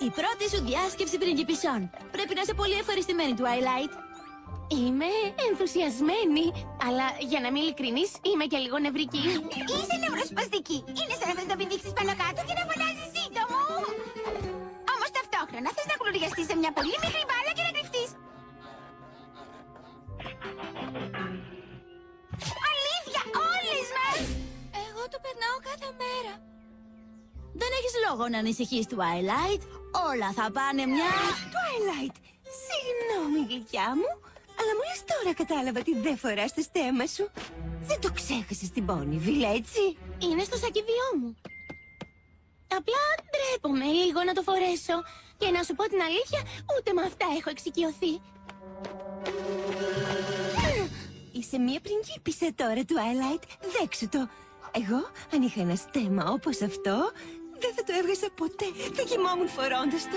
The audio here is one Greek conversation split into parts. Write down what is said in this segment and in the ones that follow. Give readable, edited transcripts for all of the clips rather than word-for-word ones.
Η πρώτη σου διάσκεψη πριγκιπισσών. Πρέπει να είσαι πολύ ευχαριστημένη, Twilight. Είμαι ενθουσιασμένη, αλλά για να είμαι ειλικρινής, είμαι και λίγο νευρική. Είσαι νευροσπαστική. Είναι σαν να θες να πηδήξεις πάνω κάτω και να φωνάζεις σύντομο. Όμως ταυτόχρονα θες να γλουριαστείς σε μια πολύ μικρή μπάλα και να κρυφτείς. Αλήθεια, όλες μας! Εγώ το περνάω κάθε μέρα. Δεν έχεις λόγο να ανησυχείς, Twilight. Όλα θα πάνε μια... Twilight, συγγνώμη γλυκιά μου, αλλά μόλις τώρα κατάλαβα τι δεν φοράς το στέμμα σου. Δεν το ξέχασες στην Ponyville, έτσι? Είναι στο σακιδιό μου. Απλά ντρέπομαι λίγο να το φορέσω. Και να σου πω την αλήθεια, ούτε με αυτά έχω εξοικειωθεί. Είσαι μία πριγκίπισσα τώρα, Twilight. Δέξου το. Εγώ, αν είχα ένα στέμμα όπως αυτό, δεν θα το έβγαζα ποτέ. Θα κοιμόμουν φορώντας το.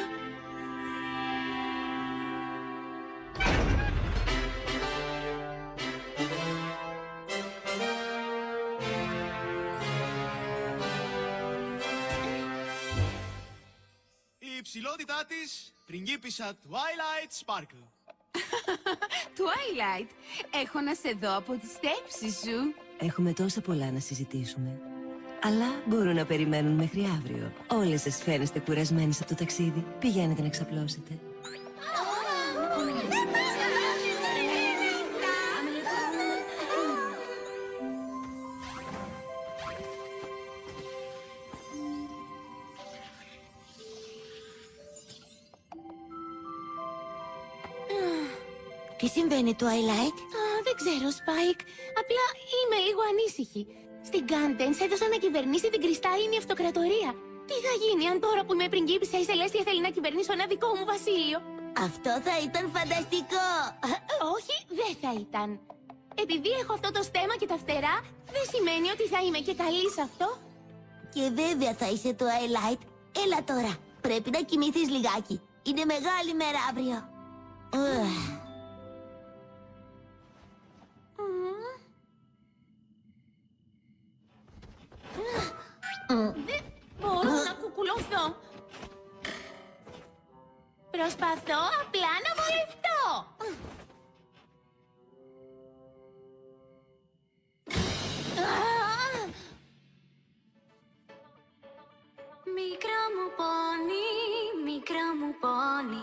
Η υψηλότητά της, πριγκίπισσα Twilight Sparkle. Twilight, έχω να σε δω από τη στέψη σου. Έχουμε τόσα πολλά να συζητήσουμε. Αλλά μπορούν να περιμένουν μέχρι αύριο. Όλες σας φαίνεστε κουρασμένες από το ταξίδι. Πηγαίνετε να ξαπλώσετε. Τι συμβαίνει, Twilight? Δεν ξέρω, Spike. Απλά είμαι λίγο ανήσυχη. Στην Κάντενς έδωσαν να κυβερνήσει την κρυστάλλινη αυτοκρατορία. Τι θα γίνει αν τώρα που είμαι πριγκίπισσα η Σελέστια θέλει να κυβερνήσω ένα δικό μου βασίλειο? Αυτό θα ήταν φανταστικό. Όχι, δεν θα ήταν. Επειδή έχω αυτό το στέμμα και τα φτερά, δεν σημαίνει ότι θα είμαι και καλή σε αυτό. Και βέβαια θα είσαι, Twilight. Έλα τώρα. Πρέπει να κοιμηθείς λιγάκι. Είναι μεγάλη μέρα αύριο. Δεν μπορώ να κουκουλωθώ. Προσπαθώ απλά να βολευτώ. Μικρό μου πόνι, μικρό μου πόνι.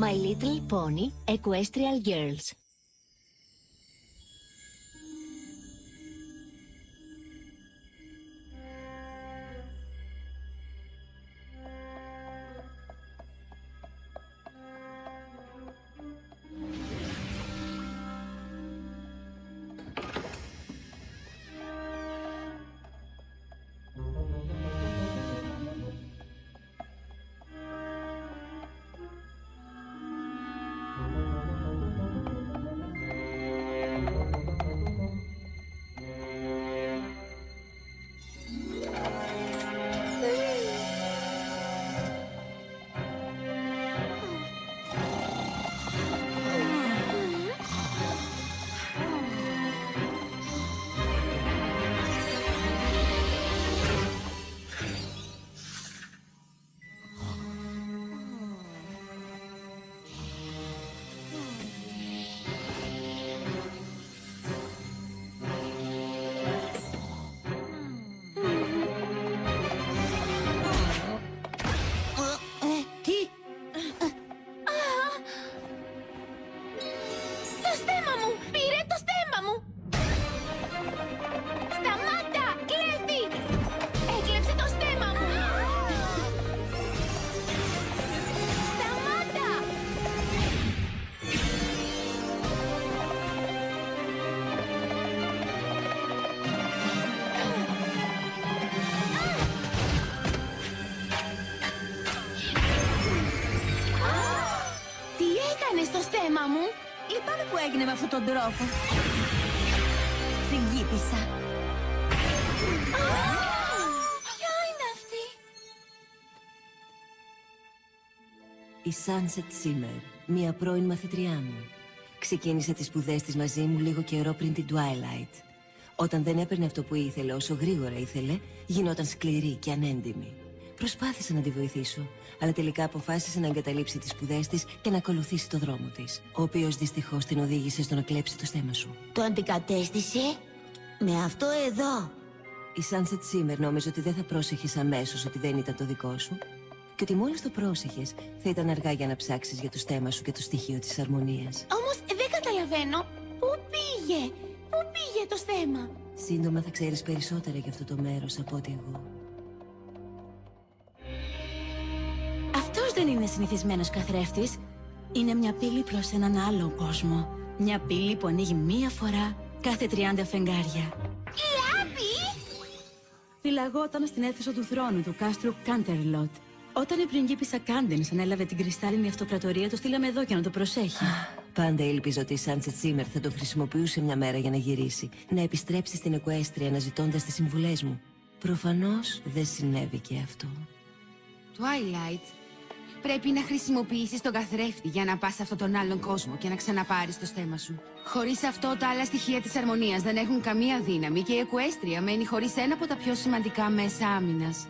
My Little Pony Equestrial Girls. έγινε στο στέμμα μου? Λυπάμαι που έγινε με αυτόν τον τρόπο. Πριγκίπισσα. Ποια είναι αυτή? Η Sunset Simmer, μία πρώην μαθητριά μου. Ξεκίνησε τις σπουδές της μαζί μου λίγο καιρό πριν την Twilight. Όταν δεν έπαιρνε αυτό που ήθελε όσο γρήγορα ήθελε, γινόταν σκληρή και ανέντιμη. Προσπάθησα να τη βοηθήσω, αλλά τελικά αποφάσισε να εγκαταλείψει τις σπουδές της και να ακολουθήσει το δρόμο της, ο οποίος δυστυχώς την οδήγησε στο να κλέψει το στέμμα σου. Το αντικατέστησε με αυτό εδώ. Η Sunset Simmer νόμιζε ότι δεν θα πρόσεχες αμέσως ότι δεν ήταν το δικό σου και ότι μόλις το πρόσεχες θα ήταν αργά για να ψάξεις για το στέμμα σου και το στοιχείο της αρμονίας. Όμως δεν καταλαβαίνω. Πού πήγε? Πού πήγε το στέμμα? Σύντομα θα ξέρεις περισσότερα για αυτό το μέρος από ό,τι εγώ. Αυτός δεν είναι συνηθισμένος καθρέφτης. Είναι μια πύλη προς έναν άλλο κόσμο. Μια πύλη που ανοίγει μία φορά κάθε 30 φεγγάρια. Λάμπη! Φυλαγόταν στην αίθουσα του θρόνου του κάστρου Κάντερλοτ. Όταν η πριγκίπισσα Κάντενς ανέλαβε την κρυστάλλινη αυτοκρατορία, το στείλαμε εδώ για να το προσέχει. Πάντα ήλπιζα ότι η Sunset Simmer θα το χρησιμοποιούσε μια μέρα για να γυρίσει, να επιστρέψει στην Εκουέστρια αναζητώντας τις συμβουλές μου. Προφανώς δεν συνέβη και αυτό. Twilight, πρέπει να χρησιμοποιήσεις τον καθρέφτη για να πας σε αυτόν τον άλλον κόσμο και να ξαναπάρεις το στέμμα σου. Χωρίς αυτό, τα άλλα στοιχεία της αρμονίας δεν έχουν καμία δύναμη και η Εκουέστρια μένει χωρίς ένα από τα πιο σημαντικά μέσα άμυνας.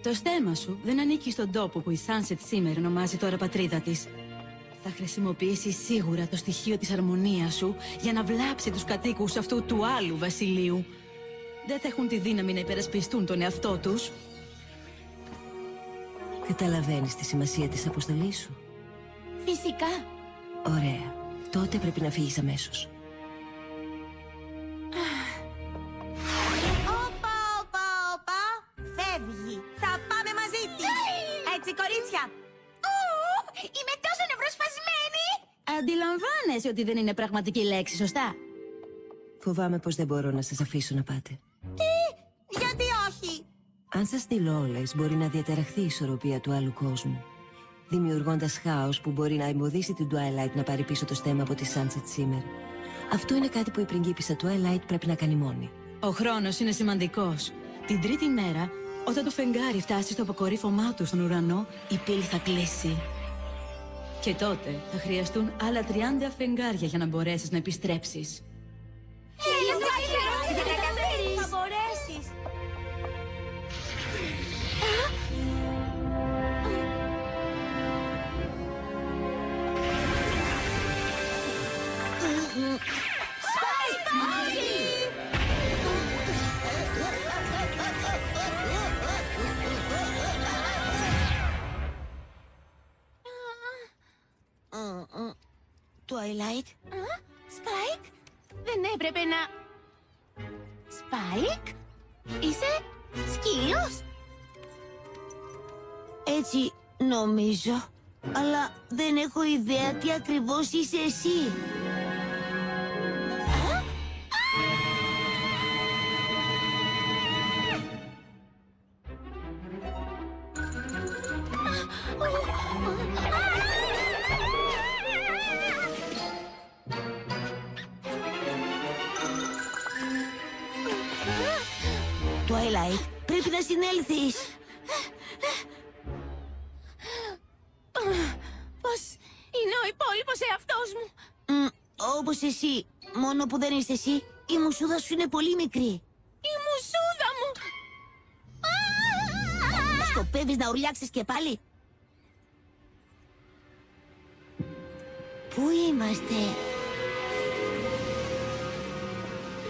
Το στέμμα σου δεν ανήκει στον τόπο που η Sunset Simmer ονομάζει τώρα πατρίδα της. Θα χρησιμοποιήσει σίγουρα το στοιχείο της αρμονίας σου για να βλάψει τους κατοίκους αυτού του άλλου βασιλείου. Δεν θα έχουν τη δύναμη να υπερασπιστούν τον εαυτό τους. Καταλαβαίνεις τη σημασία της αποστολής σου? Φυσικά. Ωραία. Τότε πρέπει να φύγεις αμέσως. Όπα. Φεύγει. Θα πάμε μαζί της. Έτσι, κορίτσια. Είμαι τόσο νευροσπασμένη. Αντιλαμβάνεσαι ότι δεν είναι πραγματική λέξη, σωστά? Φοβάμαι πως δεν μπορώ να σας αφήσω να πάτε. Γιατί όχι? Αν σας στείλω όλες, μπορεί να διαταραχθεί η ισορροπία του άλλου κόσμου, δημιουργώντας χάος που μπορεί να εμποδίσει την Twilight να πάρει πίσω το στέμμα από τη Sunset Simmer. Αυτό είναι κάτι που η πριγκίπισσα Twilight πρέπει να κάνει μόνη. Ο χρόνος είναι σημαντικός. Την τρίτη μέρα, όταν το φεγγάρι φτάσει στο αποκορύφωμά του στον ουρανό, η πύλη θα κλείσει. Και τότε θα χρειαστούν άλλα 30 φεγγάρια για να μπορέσεις να επιστρέψεις. Θα μπορέσεις. Twilight. Σπάικ, δεν έπρεπε να... Σπάικ, είσαι σκύλος? Έτσι νομίζω. Αλλά δεν έχω ιδέα τι ακριβώς είσαι εσύ. Twilight, πρέπει να συνέλθεις. Πώς είναι ο υπόλοιπος εαυτός μου? Όπως εσύ, μόνο που δεν είσαι εσύ, η μουσούδα σου είναι πολύ μικρή. Η μουσούδα μου! Σκοπεύεις να ουρλιάξεις και πάλι? Πού είμαστε?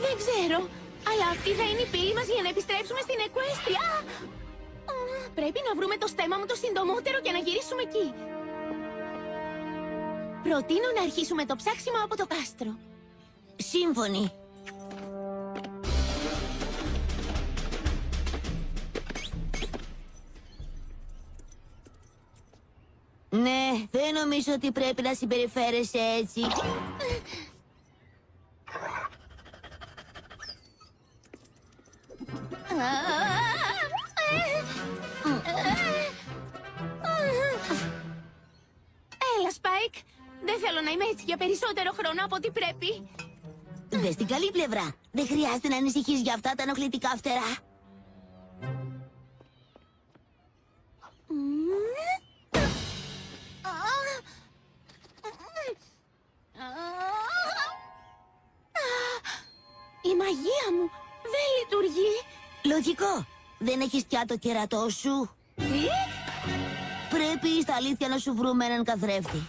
Δεν ξέρω, αλλά αυτή θα είναι η πύλη μας για να επιστρέψουμε στην Εκουέστρια. Πρέπει να βρούμε το στέμμα μου το συντομότερο και να γυρίσουμε εκεί. Προτείνω να αρχίσουμε το ψάξιμο από το κάστρο. Σύμφωνοι. Ναι, δεν νομίζω ότι πρέπει να συμπεριφέρεσαι έτσι. Δεν θέλω να είμαι έτσι για περισσότερο χρόνο από ό,τι πρέπει. Δες την καλή πλευρά. Δεν χρειάζεται να ανησυχείς για αυτά τα ενοχλητικά φτερά. Η μαγεία μου δεν λειτουργεί. Λογικό. Δεν έχεις πια το κερατό σου. Τι? Πρέπει στα αλήθεια να σου βρούμε έναν καθρέφτη.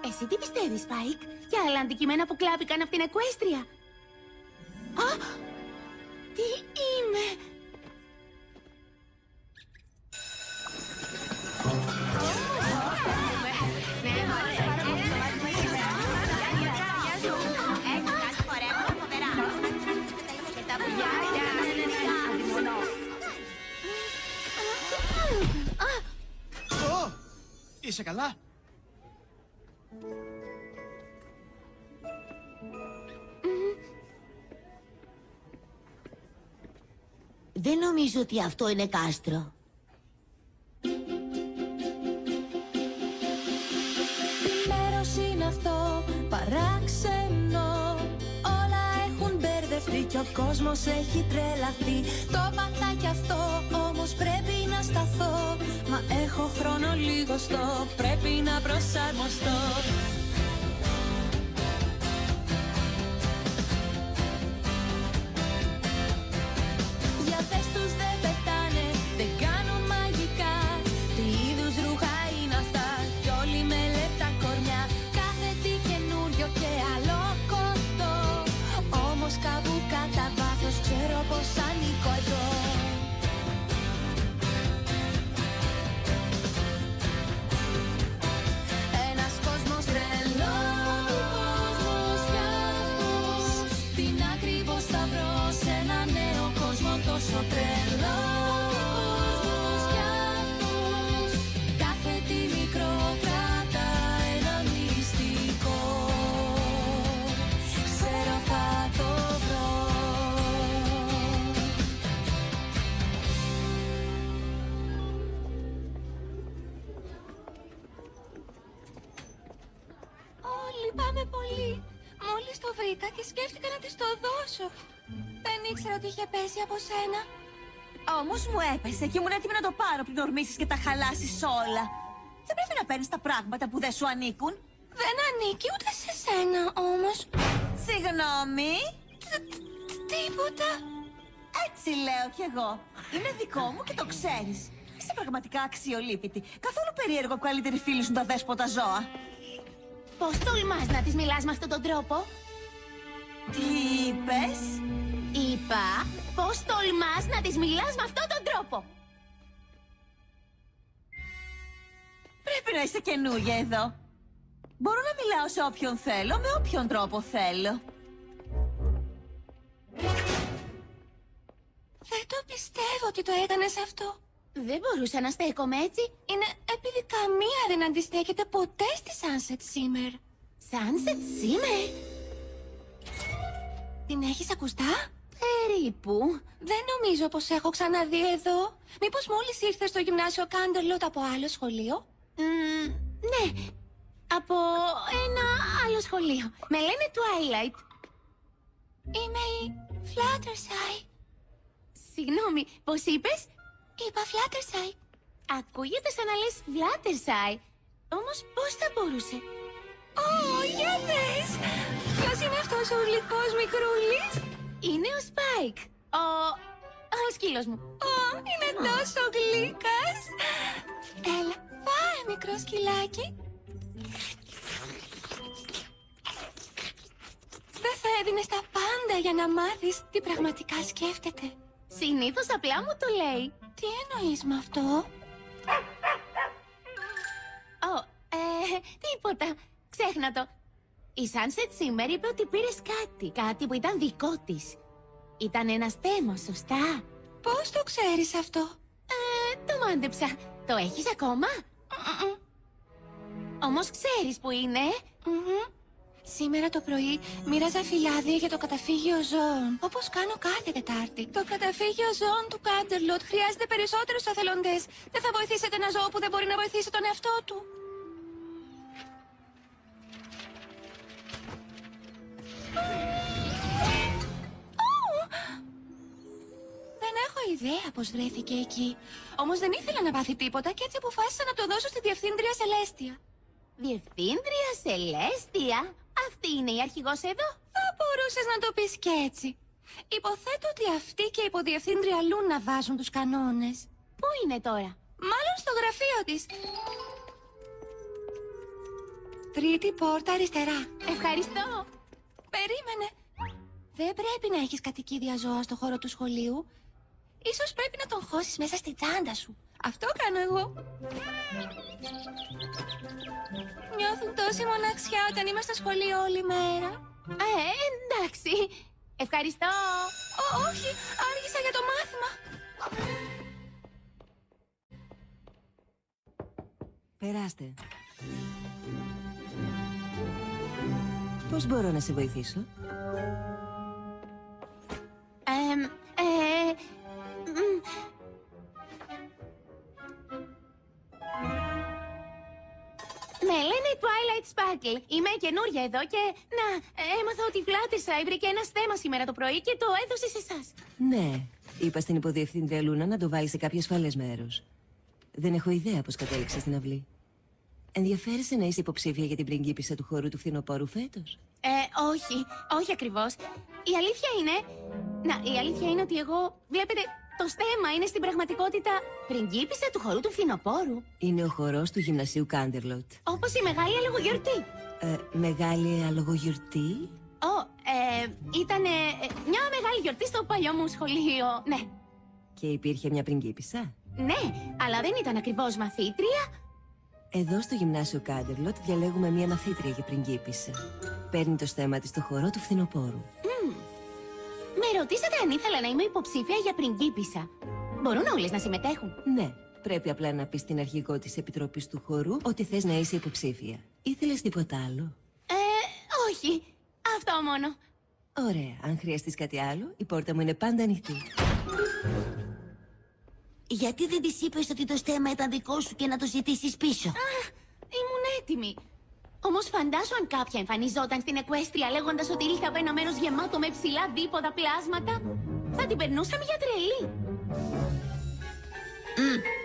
Εσύ τι πιστεύεις, Σπάικ? Και άλλα αντικειμένα που κλάπηκαν από την Εκουέστρια. Α! Τι είμαι? Ω, είσαι καλά? Δεν νομίζω ότι αυτό είναι κάστρο. Μέρος είναι αυτό παράξενο. Όλα έχουν μπερδευτεί και ο κόσμος έχει τρελαθεί. Το πάθα κι αυτό, όμως πρέπει να σταθώ. Μα έχω χρόνο λίγο στο, πρέπει να προσαρμοστώ. Για πες τους δεν πετάνε, δεν κάνουν μαγικά. Τι είδους ρούχα είναι αυτά κι όλοι με λεπτά κορμιά. Κάθε τι καινούριο και άλλο κοντό. Όμως κάπου κατά βάθος ξέρω πως ανήκω εδώ. Ένας κόσμος τρελός, κόσμος κι αυτός. Τι ακριβώς θα βρω σε ένα νέο κόσμο τόσο τρελό. Κόσμος κι αυτός. Κάθε τι μικρό κρατά ένα μυστικό. Ξέρω θα το βρω. Λυπάμαι πολύ. Μόλις το βρήκα και σκέφτηκα να της το δώσω. Δεν ήξερα ότι είχε πέσει από σένα. Όμως μου έπεσε και ήμουν έτοιμη να το πάρω πριν ορμήσεις και τα χαλάσεις όλα. Δεν πρέπει να παίρνεις τα πράγματα που δεν σου ανήκουν. Δεν ανήκει ούτε σε σένα όμως. Συγγνώμη. Τίποτα. Έτσι λέω κι εγώ. Είναι δικό μου και το ξέρεις. Είσαι πραγματικά αξιολύπητη. Καθόλου περίεργο που καλύτεροι φίλοι σου τα δέσποτα ζώα. Πώς τολμάς να της μιλάς με αυτόν τον τρόπο? Τι είπες? Είπα, πώς τολμάς να της μιλάς με αυτόν τον τρόπο? Πρέπει να είσαι καινούργια εδώ. Μπορώ να μιλάω σε όποιον θέλω, με όποιον τρόπο θέλω. Δεν το πιστεύω ότι το έκανες αυτό. Δεν μπορούσα να στέκομαι έτσι. Είναι επειδή καμία δεν αντιστέκεται ποτέ στη Sunset Simmer. Sunset Simmer? Την έχεις ακουστά? Περίπου. Δεν νομίζω πως έχω ξαναδεί εδώ. Μήπως μόλις ήρθες στο γυμνάσιο Candlewood από άλλο σχολείο? Ναι, από ένα άλλο σχολείο. Με λένε Twilight. Είμαι η Fluttershy. Συγγνώμη, πώς είπες? Είπα Fluttershy. Ακούγεται σαν να λες Fluttershy. Όμως πώς θα μπορούσε? Ω, για πες! Ποιος είναι αυτός ο γλυκός μικρούλης? Είναι ο Spike. Ο σκύλος μου. Ω, είναι τόσο γλύκας. Έλα, φάε μικρό σκυλάκι. Δεν θα έδινες τα πάντα για να μάθεις τι πραγματικά σκέφτεται. Συνήθως απλά μου το λέει. Τι εννοείς με αυτό? Τίποτα. Ξέχνα το. Η Sunset Simmer είπε ότι πήρες κάτι που ήταν δικό της. Ήταν ένας θέμος, σωστά? Πώς το ξέρεις αυτό? Το μάντεψα. Το έχεις ακόμα? Όμως ξέρεις που είναι? Σήμερα το πρωί μοίραζα φυλάδια για το καταφύγιο ζώων, όπως κάνω κάθε Τετάρτη. Το καταφύγιο ζώων του Κάντερλοτ χρειάζεται περισσότερους εθελοντές. Δεν θα βοηθήσετε ένα ζώο που δεν μπορεί να βοηθήσει τον εαυτό του. Δεν έχω ιδέα πώς βρέθηκε εκεί. Όμως δεν ήθελα να πάθει τίποτα και έτσι αποφάσισα να το δώσω στη Διευθύντρια Σελέστια. Διευθύντρια Σελέστια? Αυτή είναι η αρχηγός εδώ? Θα μπορούσες να το πεις και έτσι. Υποθέτω ότι αυτή και η υποδιευθύντρια Λούνα βάζουν τους κανόνες. Πού είναι τώρα? Μάλλον στο γραφείο της. Τρίτη πόρτα αριστερά. Ευχαριστώ. Περίμενε. Δεν πρέπει να έχεις κατοικίδια ζώα στο χώρο του σχολείου. Ίσως πρέπει να τον χώσεις μέσα στη τσάντα σου. Αυτό κάνω εγώ. Νιώθουν τόση μοναξιά όταν είμαι στο σχολείο όλη μέρα. Εντάξει. Ευχαριστώ. Όχι, άργησα για το μάθημα. Περάστε. Πώς μπορώ να σε βοηθήσω? Με λένε Twilight Sparkle. Είμαι καινούρια εδώ και... έμαθα ότι Φλάτερσάι βρήκε ένα θέμα σήμερα το πρωί και το έδωσε σε εσάς. Ναι, είπα στην υποδιευθύντρια Λούνα να το βάλει σε κάποιο ασφαλές μέρος. Δεν έχω ιδέα πώς κατέληξε στην αυλή. Ενδιαφέρεσαι να είσαι υποψήφια για την πριγκίπισσα του χορού του φθινοπόρου φέτος? Όχι ακριβώς. Η αλήθεια είναι ότι εγώ, βλέπετε, το στέμμα είναι στην πραγματικότητα πριγκίπισσα του χορού του φθινοπόρου. Είναι ο χορός του γυμνασίου Κάντερλοτ. Όπως η μεγάλη αλογογιορτή. Μεγάλη αλογογιορτή? Ήτανε μια μεγάλη γιορτή στο παλιό μου σχολείο, ναι. Και υπήρχε μια πριγκίπισσα? Ναι, αλλά δεν ήταν ακριβώς μαθήτρια. Εδώ στο γυμνάσιο Κάντερλοτ διαλέγουμε μια μαθήτρια για πριγκίπισσα. Παίρνει το στέμμα της στο χορό του φθινοπόρου. Με ρωτήσατε αν ήθελα να είμαι υποψήφια για πριγκίπισσα. Μπορούν όλες να συμμετέχουν? Ναι, πρέπει απλά να πεις στην αρχηγό της επιτροπής του χορού ότι θες να είσαι υποψήφια. Ήθελες τίποτα άλλο? Όχι. Αυτό μόνο. Ωραία, αν χρειαστείς κάτι άλλο, η πόρτα μου είναι πάντα ανοιχτή. Γιατί δεν της είπες ότι το στέμμα ήταν δικό σου και να το ζητήσεις πίσω? Ήμουν έτοιμη. Όμως φαντάσου αν κάποια εμφανιζόταν στην Εκουέστρια λέγοντας ότι ήλθε από ένα μέρος γεμάτο με ψηλά δίποδα πλάσματα. Θα την περνούσαμε για τρελή.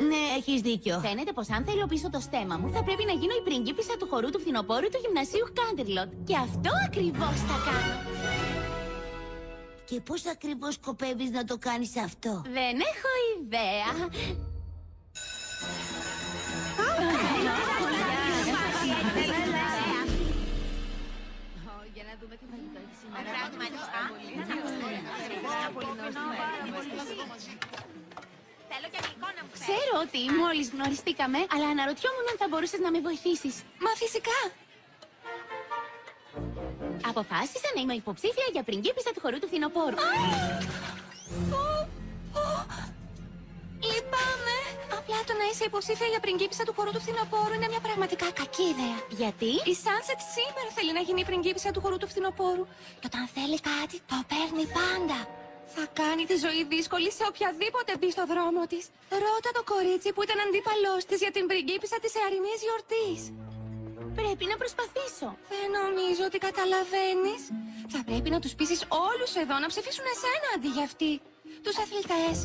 Ναι, έχεις δίκιο. Φαίνεται πως αν θα υλοποιήσω το στέμμα μου θα πρέπει να γίνω η πριγκίπισσα του χορού του φθινοπόρου του γυμνασίου Κάντερλοτ. Και αυτό ακριβώς θα κάνω. Και πώς ακριβώς σκοπεύεις να το κάνεις αυτό? Δεν έχω ιδέα. Για να δούμε τι φαγητό έχει σήμερα. Ξέρω ότι μόλις γνωριστήκαμε, αλλά αναρωτιόμουν αν θα μπορούσες να με βοηθήσεις. Μα φυσικά. Αποφάσισα να είμαι υποψήφια για πριγκίπισσα του χορού του φθινοπόρου. Λυπάμαι. Απλά το να είσαι υποψήφια για πριγκίπισσα του χορού του φθινοπόρου είναι μια πραγματικά κακή ιδέα. Γιατί? Η Sunset σήμερα θέλει να γίνει η πριγκίπισσα του χορού του φθινοπόρου. Και όταν θέλει κάτι, το παίρνει πάντα. Θα κάνει τη ζωή δύσκολη σε οποιαδήποτε μπει στο δρόμο της. Ρώτα το κορίτσι που ήταν αντίπαλός της για την πριγκίπισσα της εαρινής γιορτής. Πρέπει να προσπαθήσω. Δεν νομίζω ότι καταλαβαίνεις. Θα πρέπει να τους πείσεις όλους εδώ να ψηφίσουν εσένα αντί για αυτή. Τους αθλητές,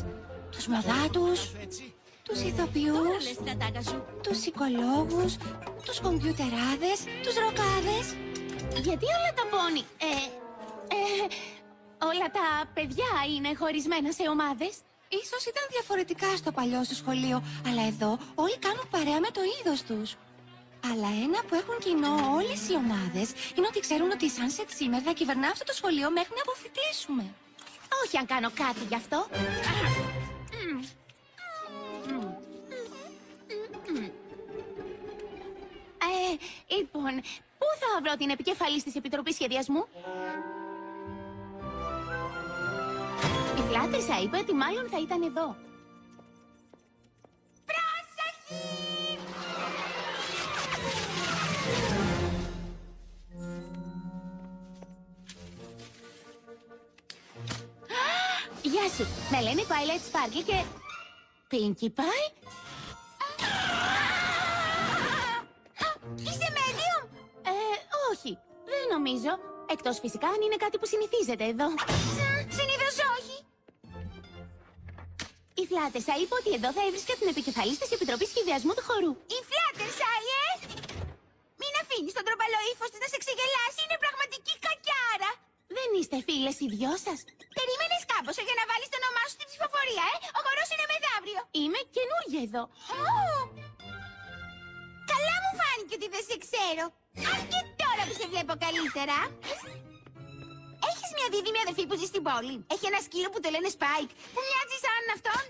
τους μοδάτους, τους ηθοποιούς, τους ψυχολόγους, τους κομπιουτεράδες, τους ροκάδες. Γιατί όλα τα πόνι... όλα τα παιδιά είναι χωρισμένα σε ομάδες. Ίσως ήταν διαφορετικά στο παλιό σου σχολείο, αλλά εδώ όλοι κάνουν παρέα με το είδος τους. Αλλά ένα που έχουν κοινό όλες οι ομάδες είναι ότι ξέρουν ότι η Sunset σήμερα θα κυβερνά αυτό το σχολείο μέχρι να αποφοιτήσουμε. Όχι αν κάνω κάτι γι' αυτό. Λοιπόν, πού θα βρω την επικεφαλής της Επιτροπής Σχεδιασμού? Η Φλάτερσα είπε ότι μάλλον θα ήταν εδώ. Πρόσεχη! Γεια σου. Με λένε Twilight Sparkle και... Pinkie Pie. Είσαι medium? Όχι. Δεν νομίζω. Εκτός φυσικά αν είναι κάτι που συνηθίζεται εδώ. Συνήθως όχι. Η Fluttershy είπε ότι εδώ θα έβρισκα την επικεφαλής της Επιτροπής Σχεδιασμού του χορού. Η Fluttershy, Μην αφήνεις τον τροπαλό ύφος της να σε ξεγελάσει. Είναι πραγματική κακιάρα. Δεν είστε φίλες οι δυο σας? Περίμενες κάπως για να βάλεις το όνομά σου στην ψηφοφορία, Ο χορός είναι μεθαύριο. Είμαι καινούργια εδώ. Καλά μου φάνηκε ότι δεν σε ξέρω. Αν και τώρα που σε βλέπω καλύτερα. Έχεις μια δίδυμη αδερφή που ζει στην πόλη. Έχει ένα σκύλο που το λένε Spike, που μοιάζει σαν αυτόν.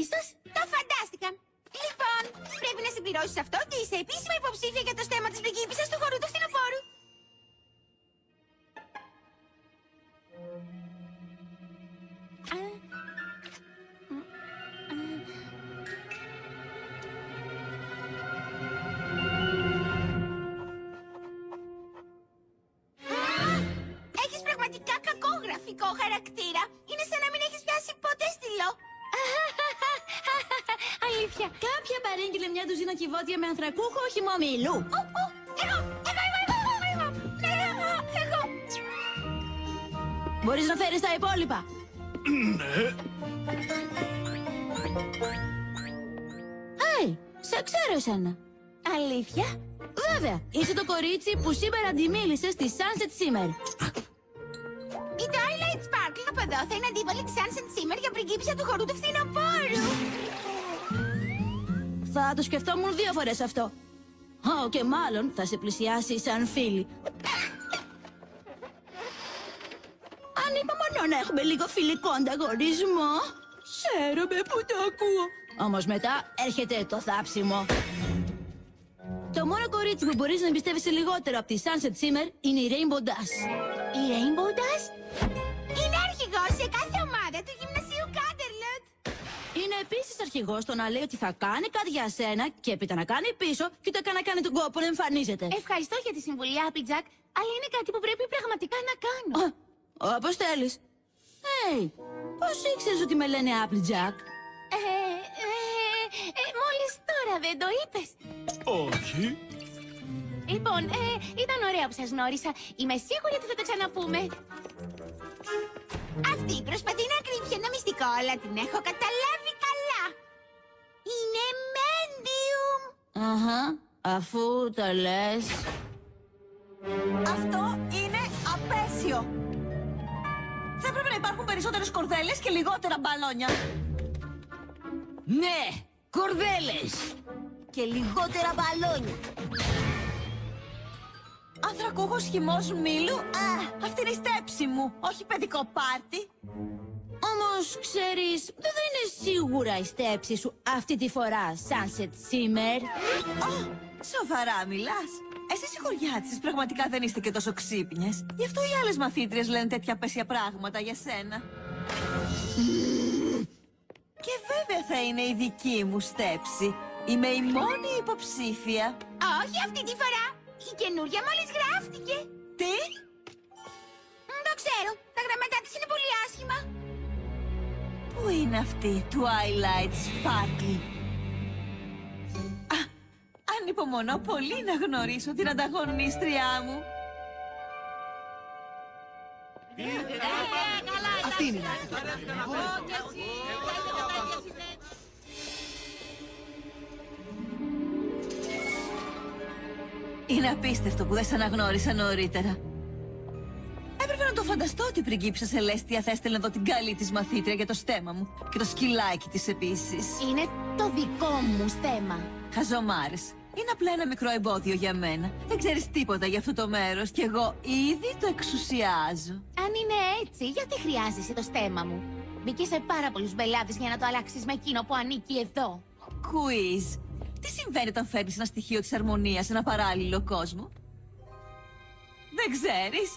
Ίσως. Το φαντάστηκα. Λοιπόν, πρέπει να συμπληρώσεις αυτό και είσαι επίσημα υποψήφια για το στέμμα της πριγκίπισσας του χορού του φθινοπόρου. Έχεις πραγματικά κακό γραφικό χαρακτήρα. Είναι σαν να μην έχεις πιάσει ποτέ στυλό. Αλήθεια. Κάποια παρήγγειλε μια ντουζίνα κυβότια με ανθρακούχο χυμό μήλου. Εγώ. Μπορείς να φέρεις τα υπόλοιπα. Ναι. Σε ξέρω εσένα. Αλήθεια. Βέβαια, είσαι το κορίτσι που σήμερα αντιμίλησε στη Sunset Simmer. Η Twilight Sparkle από εδώ θα είναι αντίπαλη της Sunset Simmer για πριγκίπισσα του χορού του φθινοπόρου. Θα το σκεφτόμουν 2 φορές αυτό. Και μάλλον θα σε πλησιάσει σαν φίλη. Αν είπαμε να έχουμε λίγο φιλικό ανταγωνισμό. Χαίρομαι που το ακούω. Όμως μετά έρχεται το θάψιμο. Το μόνο κορίτσι που μπορείς να εμπιστεύεσαι λιγότερο από τη Sunset Simmer είναι η Rainbow Dash. Η Rainbow Dash? Είναι αρχηγός σε κάθε ομάδα του γυμνασίου Canterlot. Είναι επίσης αρχηγός στο να λέει ότι θα κάνει κάτι για σένα και έπειτα να κάνει πίσω και ούτε καν να κάνει τον κόπο να εμφανίζεται. Ευχαριστώ για τη συμβουλή, Applejack, αλλά είναι κάτι που πρέπει πραγματικά να κάνω. Όπως θέλεις. Πώς ήξερες ότι με λένε Applejack? Μόλις τώρα δεν το είπες. Όχι. Λοιπόν, ήταν ωραία που σας γνώρισα. Είμαι σίγουρη ότι θα το ξαναπούμε. Αυτή προσπαθεί να κρύψει ένα μυστικό, αλλά την έχω καταλάβει καλά. Είναι medium. Αφού το λες. Αυτό είναι απέσιο. Θα έπρεπε να υπάρχουν περισσότερες κορδέλες και λιγότερα μπαλόνια. Ναι, κορδέλες. Και λιγότερα μπαλόνια. Ανθρακούχος χυμός μήλου. Αυτή είναι η στέψη μου, όχι παιδικό πάρτι. Όμως, ξέρεις, δεν θα είναι σίγουρα η στέψη σου αυτή τη φορά, Sunset Simmer. Σοβαρά μιλάς? Εσείς οι χωριάτισες πραγματικά δεν είστε και τόσο ξύπνιες. Γι' αυτό οι άλλες μαθήτριες λένε τέτοια απέσια πράγματα για σένα. Και βέβαια θα είναι η δική μου στέψη. Είμαι η μόνη υποψήφια. Όχι αυτή τη φορά. Η καινούρια μόλις γράφτηκε. Τι? Το ξέρω. Τα γραμματά της είναι πολύ άσχημα. Πού είναι αυτή η Twilight Sparkle? Ανυπομονώ πολύ να γνωρίσω την ανταγωνίστριά μου. Αυτή είναι. Είναι απίστευτο που δεν σε αναγνώρισα νωρίτερα. Έπρεπε να το φανταστώ ότι η πριγκίπισσα Σελέστια θα έστελνε εδώ την καλή της μαθήτρια για το στέμμα μου. Και το σκυλάκι της επίσης. Είναι το δικό μου στέμμα. Χαζομάρες. Είναι απλά ένα μικρό εμπόδιο για μένα. Δεν ξέρεις τίποτα για αυτό το μέρος και εγώ ήδη το εξουσιάζω. Αν είναι έτσι, γιατί χρειάζεσαι το στέμμα μου? Μπήκε σε πάρα πολλούς μπελάδες για να το αλλάξεις με εκείνο που ανήκει εδώ. Quiz. Τι συμβαίνει όταν φέρνεις ένα στοιχείο της αρμονίας σε ένα παράλληλο κόσμο? Δεν ξέρεις?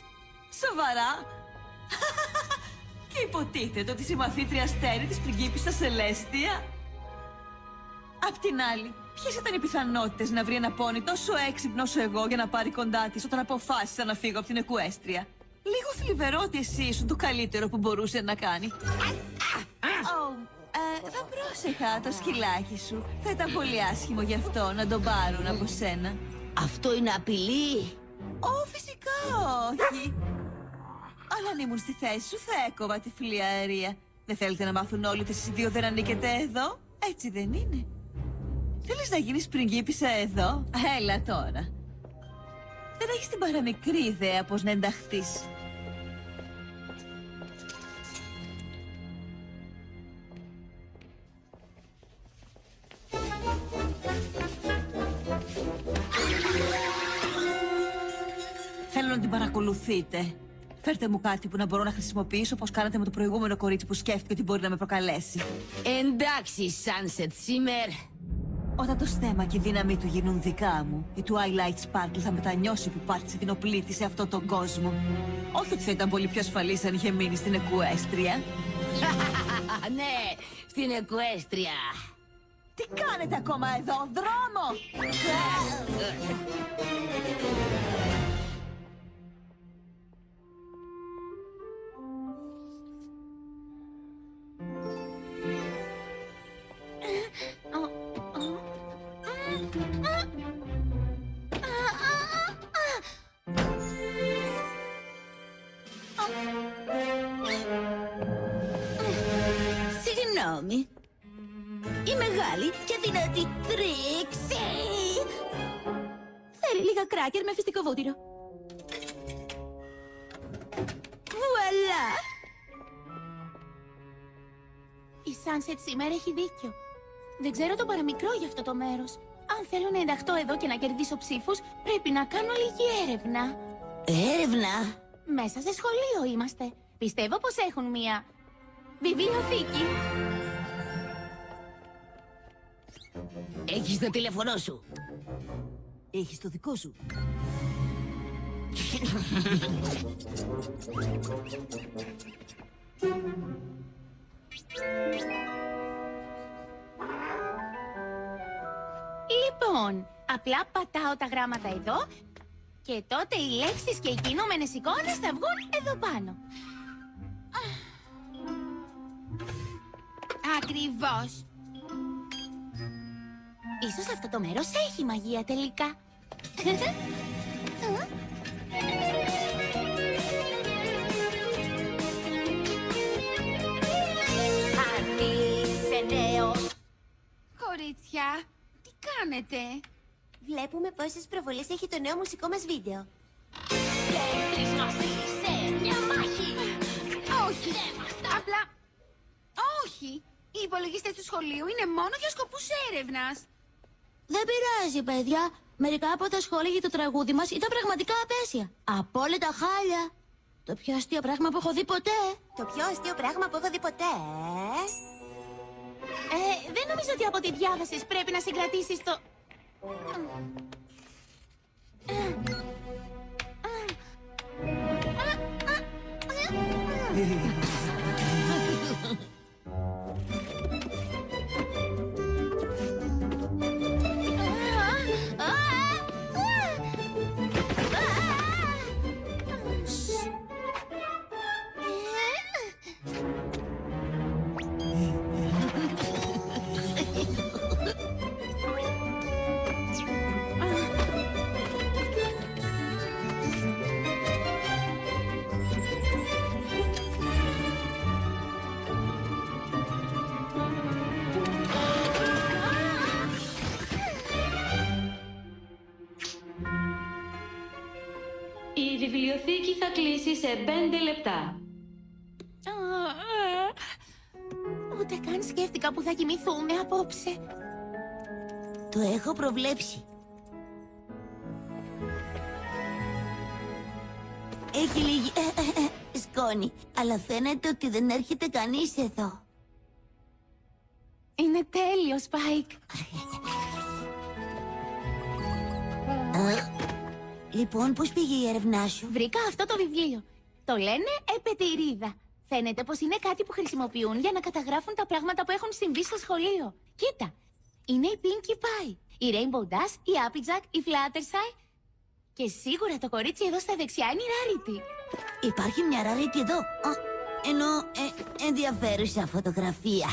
Σοβαρά? Και υποτίθεται ότι είσαι η μαθήτρια αστέρι της πριγκίπισσας Σελέστια. Απ' την άλλη, ποιες ήταν οι πιθανότητες να βρει ένα πόνι τόσο έξυπνο όσο εγώ για να πάρει κοντά της όταν αποφάσισα να φύγω από την Εκουέστρια? Λίγο θλιβερό ότι εσύ ήσουν το καλύτερο που μπορούσε να κάνει. Θα πρόσεχα το σκυλάκι σου. Θα ήταν πολύ άσχημο γι' αυτό να τον πάρουν από σένα. Αυτό είναι απειλή. Φυσικά όχι. Αλλά αν ήμουν στη θέση σου θα έκοβα τη φλιαρία. Δεν θέλετε να μάθουν όλοι ότι εσείς δύο δεν ανήκετε εδώ? Έτσι δεν είναι? Θέλεις να γίνεις πριγκίπισσα εδώ? Έλα τώρα. Δεν έχεις την παραμικρή ιδέα πώς να ενταχθείς. Θέλω να την παρακολουθείτε. Φέρτε μου κάτι που να μπορώ να χρησιμοποιήσω όπως κάνατε με το προηγούμενο κορίτσι που σκέφτηκε ότι μπορεί να με προκαλέσει. Εντάξει, Sunset Simmer. Όταν το στέμμα και η δύναμή του γίνουν δικά μου, η Twilight Sparkle θα μετανιώσει που πάτησε την οπλή της σε αυτόν τον κόσμο. Όχι ότι θα ήταν πολύ πιο ασφαλής αν είχε μείνει στην Εκουέστρια. Ναι, στην Εκουέστρια. Τι κάνετε ακόμα εδώ, δρόμο! Συγγνώμη. Η μεγάλη και δυνατή Τρίξι θέλει λίγα κράκερ με φυστικό βούτυρο. Βουαλά! Η Sunset Simmer έχει δίκιο. Δεν ξέρω το παραμικρό για αυτό το μέρος. Αν θέλω να ενταχθώ εδώ και να κερδίσω ψήφους, πρέπει να κάνω λίγη έρευνα. Έρευνα? Μέσα σε σχολείο είμαστε. Πιστεύω πως έχουν μία βιβλιοθήκη. Έχεις το τηλέφωνό σου? Έχεις το δικό σου. Λοιπόν, απλά πατάω τα γράμματα εδώ και τότε οι λέξεις και οι κινούμενες εικόνες θα βγουν εδώ πάνω. Ακριβώς. Ίσως αυτό το μέρος έχει μαγεία τελικά. Αν είσαι νέος. Κορίτσια, τι κάνετε? Βλέπουμε πόσες προβολές έχει το νέο μουσικό μας βίντεο. Θέλεις μαζί σε μια μάχη. Όχι, απλά... Όχι, οι υπολογιστές του σχολείου είναι μόνο για σκοπούς έρευνας. Δεν πειράζει, παιδιά. Μερικά από τα σχόλια για το τραγούδι μας ήταν πραγματικά απέσια. Απόλυτα χάλια. Το πιο αστείο πράγμα που έχω δει ποτέ. Το πιο αστείο πράγμα που έχω δει ποτέ. Δεν νομίζω ότι από τη διάβασης πρέπει να συγκρατήσεις το... Η βιβλιοθήκη θα κλείσει σε 5 λεπτά. Ούτε καν σκέφτηκα που θα κοιμηθούμε απόψε. Το έχω προβλέψει. Έχει λίγη σκόνη, αλλά φαίνεται ότι δεν έρχεται κανείς εδώ. Είναι τέλειο, Σπάικ. Λοιπόν, πώς πήγε η έρευνά σου? Βρήκα αυτό το βιβλίο. Το λένε Επετηρίδα. Φαίνεται πως είναι κάτι που χρησιμοποιούν για να καταγράφουν τα πράγματα που έχουν συμβεί στο σχολείο. Κοίτα, είναι η Pinkie Pie, η Rainbow Dash, η Applejack, η Fluttershy Και σίγουρα το κορίτσι εδώ στα δεξιά είναι η Rarity. Υπάρχει μια Rarity εδώ. Ενώ ενδιαφέρουσα φωτογραφία.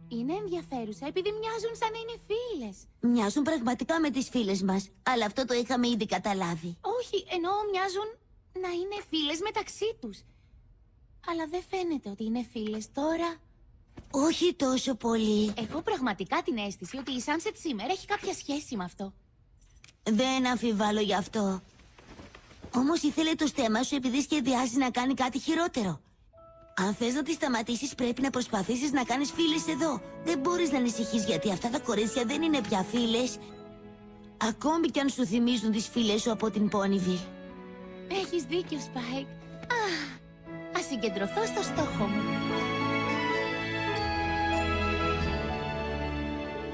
Είναι ενδιαφέρουσα επειδή μοιάζουν σαν να είναι φίλες. Μοιάζουν πραγματικά με τις φίλες μας. Αλλά αυτό το είχαμε ήδη καταλάβει. Όχι, εννοώ μοιάζουν να είναι φίλες μεταξύ τους. Αλλά δεν φαίνεται ότι είναι φίλες τώρα. Όχι τόσο πολύ. Έχω πραγματικά την αίσθηση ότι η Sunset σήμερα έχει κάποια σχέση με αυτό. Δεν αμφιβάλλω γι' αυτό. Όμως ήθελε το στέμμα σου επειδή σχεδιάζει να κάνει κάτι χειρότερο. Αν θες να τη σταματήσεις πρέπει να προσπαθήσεις να κάνεις φίλες εδώ. Δεν μπορείς να ανησυχείς γιατί αυτά τα κορίτσια δεν είναι πια φίλες. Ακόμη κι αν σου θυμίζουν τις φίλες σου από την Ponyville. Έχεις δίκιο, Spike. Ας συγκεντρωθώ στο στόχο μου.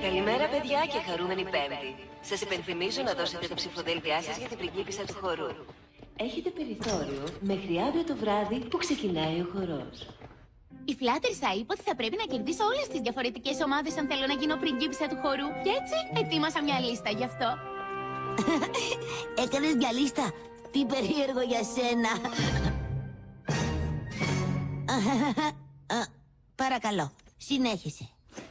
Καλημέρα, παιδιά, και χαρούμενη Πέμπτη. Σας υπενθυμίζω να δώσετε τα ψηφοδέλτιά σας για την πριγκίπισσα του χορού. Έχετε περιθώριο μέχρι αύριο το βράδυ που ξεκινάει ο χορός. Η Fluttershy είπε ότι θα πρέπει να κερδίσω όλες τις διαφορετικές ομάδες αν θέλω να γίνω πριγκίπισσα του χορού. Και έτσι ετοίμασα μια λίστα γι' αυτό. Έκανες μια λίστα. Τι περίεργο για σένα. Παρακαλώ, συνέχισε.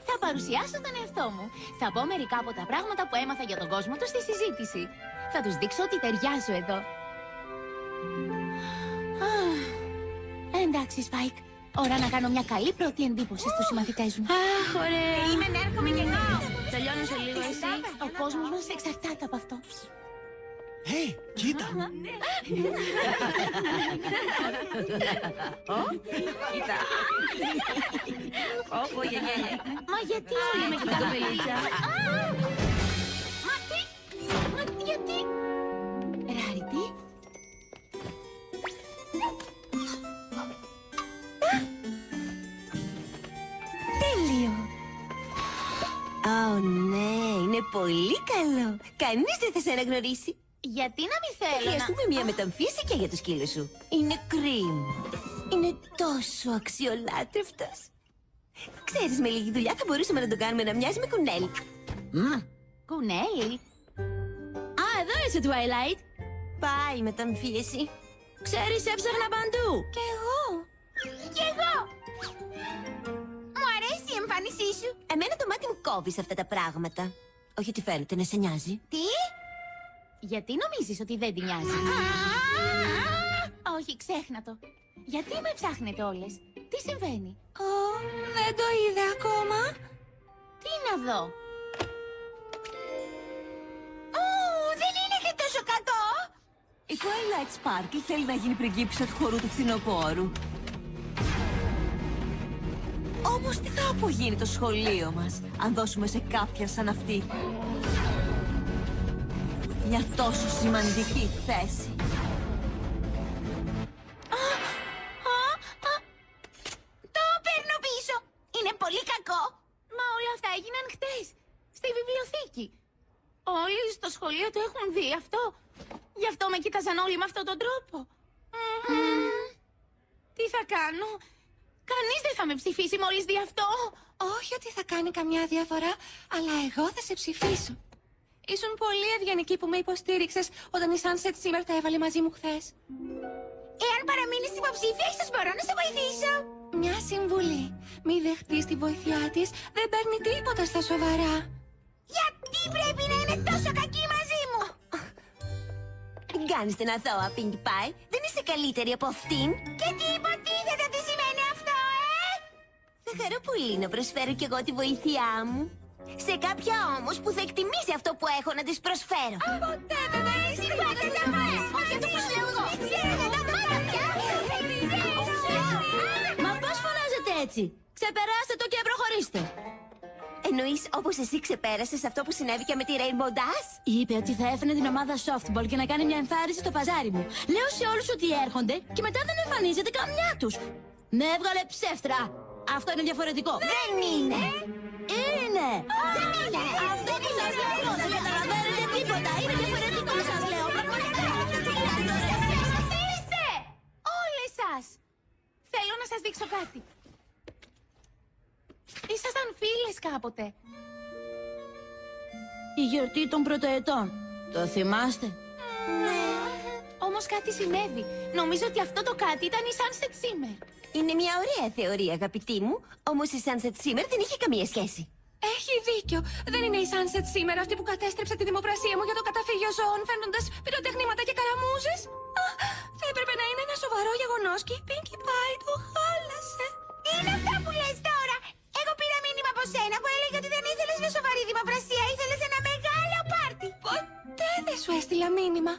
Θα παρουσιάσω τον εαυτό μου. Θα πω μερικά από τα πράγματα που έμαθα για τον κόσμο του στη συζήτηση. Θα τους δείξω ότι ταιριάζω εδώ. Εντάξει, Spike. Ώρα να κάνω μια καλή πρώτη εντύπωση στους συμμαθητές μου. Αχ, ωραία. Είμαι να έρχομαι κι εγώ. Τελειώνω σε λίγο εσύ. Ο κόσμος μας εξαρτάται από αυτό. Κοίτα. Κοίτα. Όπο, γεγέλια. Μα γιατί όλοι με κοιτάνε πελίτσα. Μα τι. Μα γιατί. Rarity. Τέλειο. Ναι, είναι πολύ καλό. Κανείς δεν θα σε αναγνωρίσει. Γιατί να μην Θα θέλω να... χρειαστούμε μια μεταμφίεση και για το σκύλο σου. Είναι κρίμα. Είναι τόσο αξιολάτρευτος. Ξέρεις, με λίγη δουλειά θα μπορούσαμε να τον κάνουμε να μοιάζει με κουνέλι. Κουνέλι. Α, εδώ είσαι, Twilight. Πάει η μεταμφίεση. Ξέρεις, έψαχνα παντού. Κι εγώ. Κι εγώ. Μου αρέσει η εμφάνισή σου. Εμένα το μάτι μου κόβει σε αυτά τα πράγματα. Όχι ότι φαίνεται να σε νοιάζει. Τι? Γιατί νομίζεις ότι δεν τη νοιάζει? Όχι, ξέχνα το. Γιατί με ψάχνετε όλες? Τι συμβαίνει? Δεν το είδα ακόμα. Τι να δω? Δεν είναι και τόσο κατώ. Η Twilight Sparkle θέλει να γίνει πριγκίπισσα του χορού του φθινοπόρου. Όμως τι θα απογίνει το σχολείο μας αν δώσουμε σε κάποιον σαν αυτή μια τόσο σημαντική θέση? Το παίρνω πίσω. Είναι πολύ κακό. Μα όλα αυτά έγιναν χτες. Στη βιβλιοθήκη. Όλοι στο σχολείο το έχουν δει αυτό. Γι' αυτό με κοίταζαν όλοι με αυτόν τον τρόπο. Τι θα κάνω? Κανείς δεν θα με ψηφίσει μόλις δει αυτό. Όχι ότι θα κάνει καμιά διαφορά, αλλά εγώ θα σε ψηφίσω. Ήσουν πολύ ευγενική που με υποστήριξες όταν η Sunset σήμερα τα έβαλε μαζί μου χθες. Εάν παραμείνεις υποψήφια, ίσως μπορώ να σε βοηθήσω. Μια συμβουλή. Μη δεχτείς τη βοήθειά της, δεν παίρνει τίποτα στα σοβαρά. Γιατί πρέπει να είναι τόσο κακή μαζί μου? Μην κάνεις την αθώα, Pinkie Pie. Δεν είσαι καλύτερη από αυτήν. Και τι υποτίθεται ότι σημαίνει αυτό, Θα χαρώ πολύ να προσφέρω κι εγώ τη βοήθειά μου. Σε κάποια όμως που θα εκτιμήσει αυτό που έχω να της προσφέρω. Ποτέ δεν θα έχεις τίποτα να πω. Όχι αυτό που σου λέω εγώ. Τα μάνα πια. Μα πώς φωνάζετε έτσι? Ξεπεράστε το και προχωρήστε. Εννοείς όπως εσύ ξεπέρασες αυτό που συνέβη και με τη Rainbow Dash? Είπε ότι θα έφερε την ομάδα softball και να κάνει μια εμφάνιση στο παζάρι μου. Λέω σε όλους ότι έρχονται και μετά δεν εμφανίζεται καμιά τους. Με έβγαλε ψεύτρα. Αυτό είναι διαφορετικό. Δεν είναι! Είναι! Δεν είναι. Αυτό που σας λέω εγώ δεν καταλαβαίνετε τίποτα. Είναι διαφορετικό σας λέω. Αφήστε! Όλες σας. Θέλω να σας δείξω κάτι. Ήσασταν φίλες κάποτε. Η γιορτή των πρωτοετών. Το θυμάστε? Ναι. Όμως κάτι συνέβη. Νομίζω ότι αυτό το κάτι ήταν η Sunset Simmer. Είναι μια ωραία θεωρία, αγαπητή μου, όμως η Sunset Simmer δεν είχε καμία σχέση. Έχει δίκιο. Δεν είναι η Sunset σήμερα αυτή που κατέστρεψε τη δημοπρασία μου για το καταφύγιο ζώων, φέρνοντας πυροτεχνήματα και καραμούζες. Θα έπρεπε να είναι ένα σοβαρό γεγονός και η Pinkie Pie το χάλασε. Είναι αυτά που λες τώρα! Εγώ πήρα μήνυμα από σένα που έλεγε ότι δεν ήθελες μια σοβαρή δημοπρασία, ήθελες ένα μεγάλο πάρτι. Ποτέ δεν σου έστειλα μήνυμα.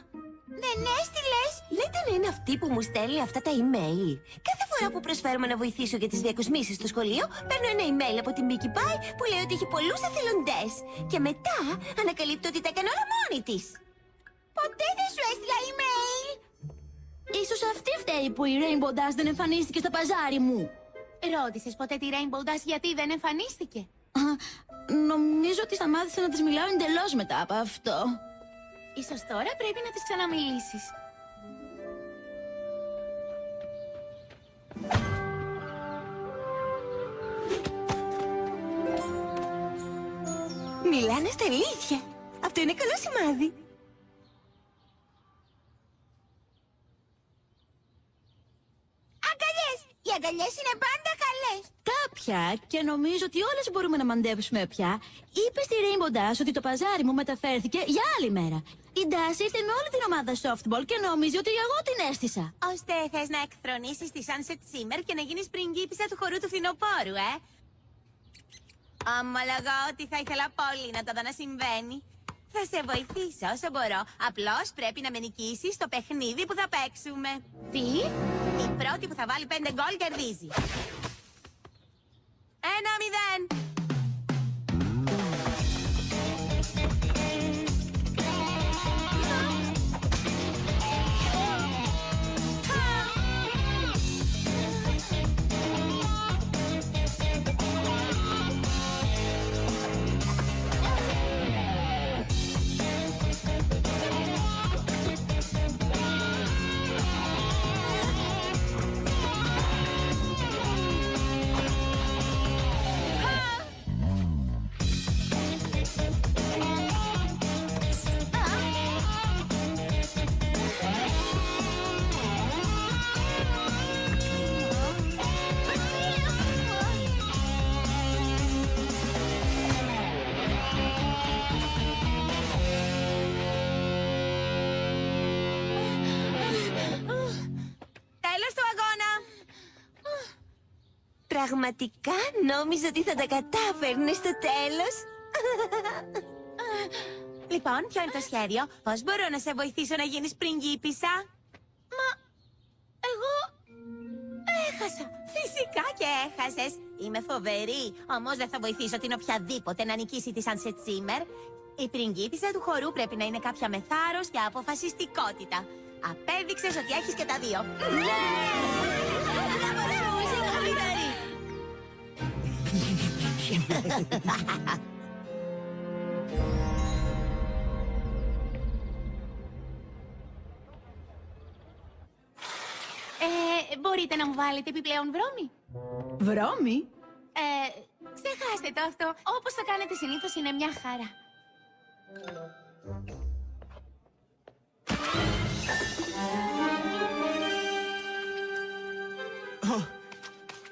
Δεν έστειλες? Λέτε να είναι αυτή που μου στέλνει αυτά τα email. Κάθε φορά που προσφέρομαι να βοηθήσω για τις διακοσμήσεις στο σχολείο, παίρνω ένα email από την Pinkie Pie που λέει ότι έχει πολλούς εθελοντές. Και μετά ανακαλύπτω ότι τα έκανε όλα μόνη της. Ποτέ δεν σου έστειλα email. Ίσως αυτή φταίει που η Rainbow Dash δεν εμφανίστηκε στο παζάρι μου. Ρώτησες ποτέ τη Rainbow Dash γιατί δεν εμφανίστηκε? Νομίζω ότι σταμάτησε να της μιλάω εντελώς μετά από αυτό. Ίσως τώρα πρέπει να της ξαναμιλήσεις. Μιλάνε στα αλήθεια. Αυτό είναι καλό σημάδι. Αγκαλιές! Οι αγκαλιές είναι πάντα καλές. Κάποια, και νομίζω ότι όλες μπορούμε να μαντέψουμε πια, είπε στη Rainbow Dash ότι το παζάρι μου μεταφέρθηκε για άλλη μέρα. Η Dash ήρθε με όλη την ομάδα softball και νόμιζε ότι εγώ την έστησα. Ώστε θες να εκθρονήσεις τη Sunset Simmer και να γίνεις πριγκίπισσα του χορού του φθινοπόρου, Ομολογώ ότι θα ήθελα πολύ να το δω να συμβαίνει. Θα σε βοηθήσω όσο μπορώ. Απλώς πρέπει να με νικήσεις στο παιχνίδι που θα παίξουμε. Τι? Η πρώτη που θα βάλει 5 γκολ κερδίζει. 1-0. Πραγματικά νόμιζα ότι θα τα κατάφερνε στο τέλος. Λοιπόν, ποιο είναι το σχέδιο? Πώς μπορώ να σε βοηθήσω να γίνεις πριγκίπισσα? Μα, εγώ έχασα. Φυσικά και έχασες. Είμαι φοβερή. Όμως δεν θα βοηθήσω την οποιαδήποτε να νικήσει τη Sunset Simmer. Η πριγκίπισσα του χορού πρέπει να είναι κάποια με θάρρος και αποφασιστικότητα. Απέδειξες ότι έχεις και τα δύο. Ναι! Μπορείτε να μου βάλετε επιπλέον βρώμη? Βρώμη? Ξεχάστε το αυτό. Όπως θα κάνετε συνήθως είναι μια χαρά.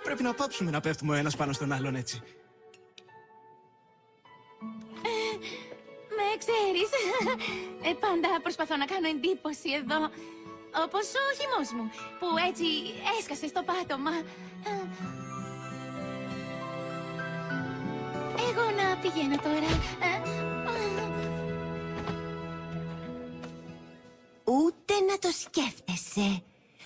Πρέπει να πάψουμε να πέφτουμε ο ένας πάνω στον άλλον έτσι. Με ξέρεις. Πάντα προσπαθώ να κάνω εντύπωση εδώ. Όπως ο χυμός μου, που έτσι έσκασε στο πάτωμα. Εγώ να πηγαίνω τώρα. Ούτε να το σκέφτεσαι.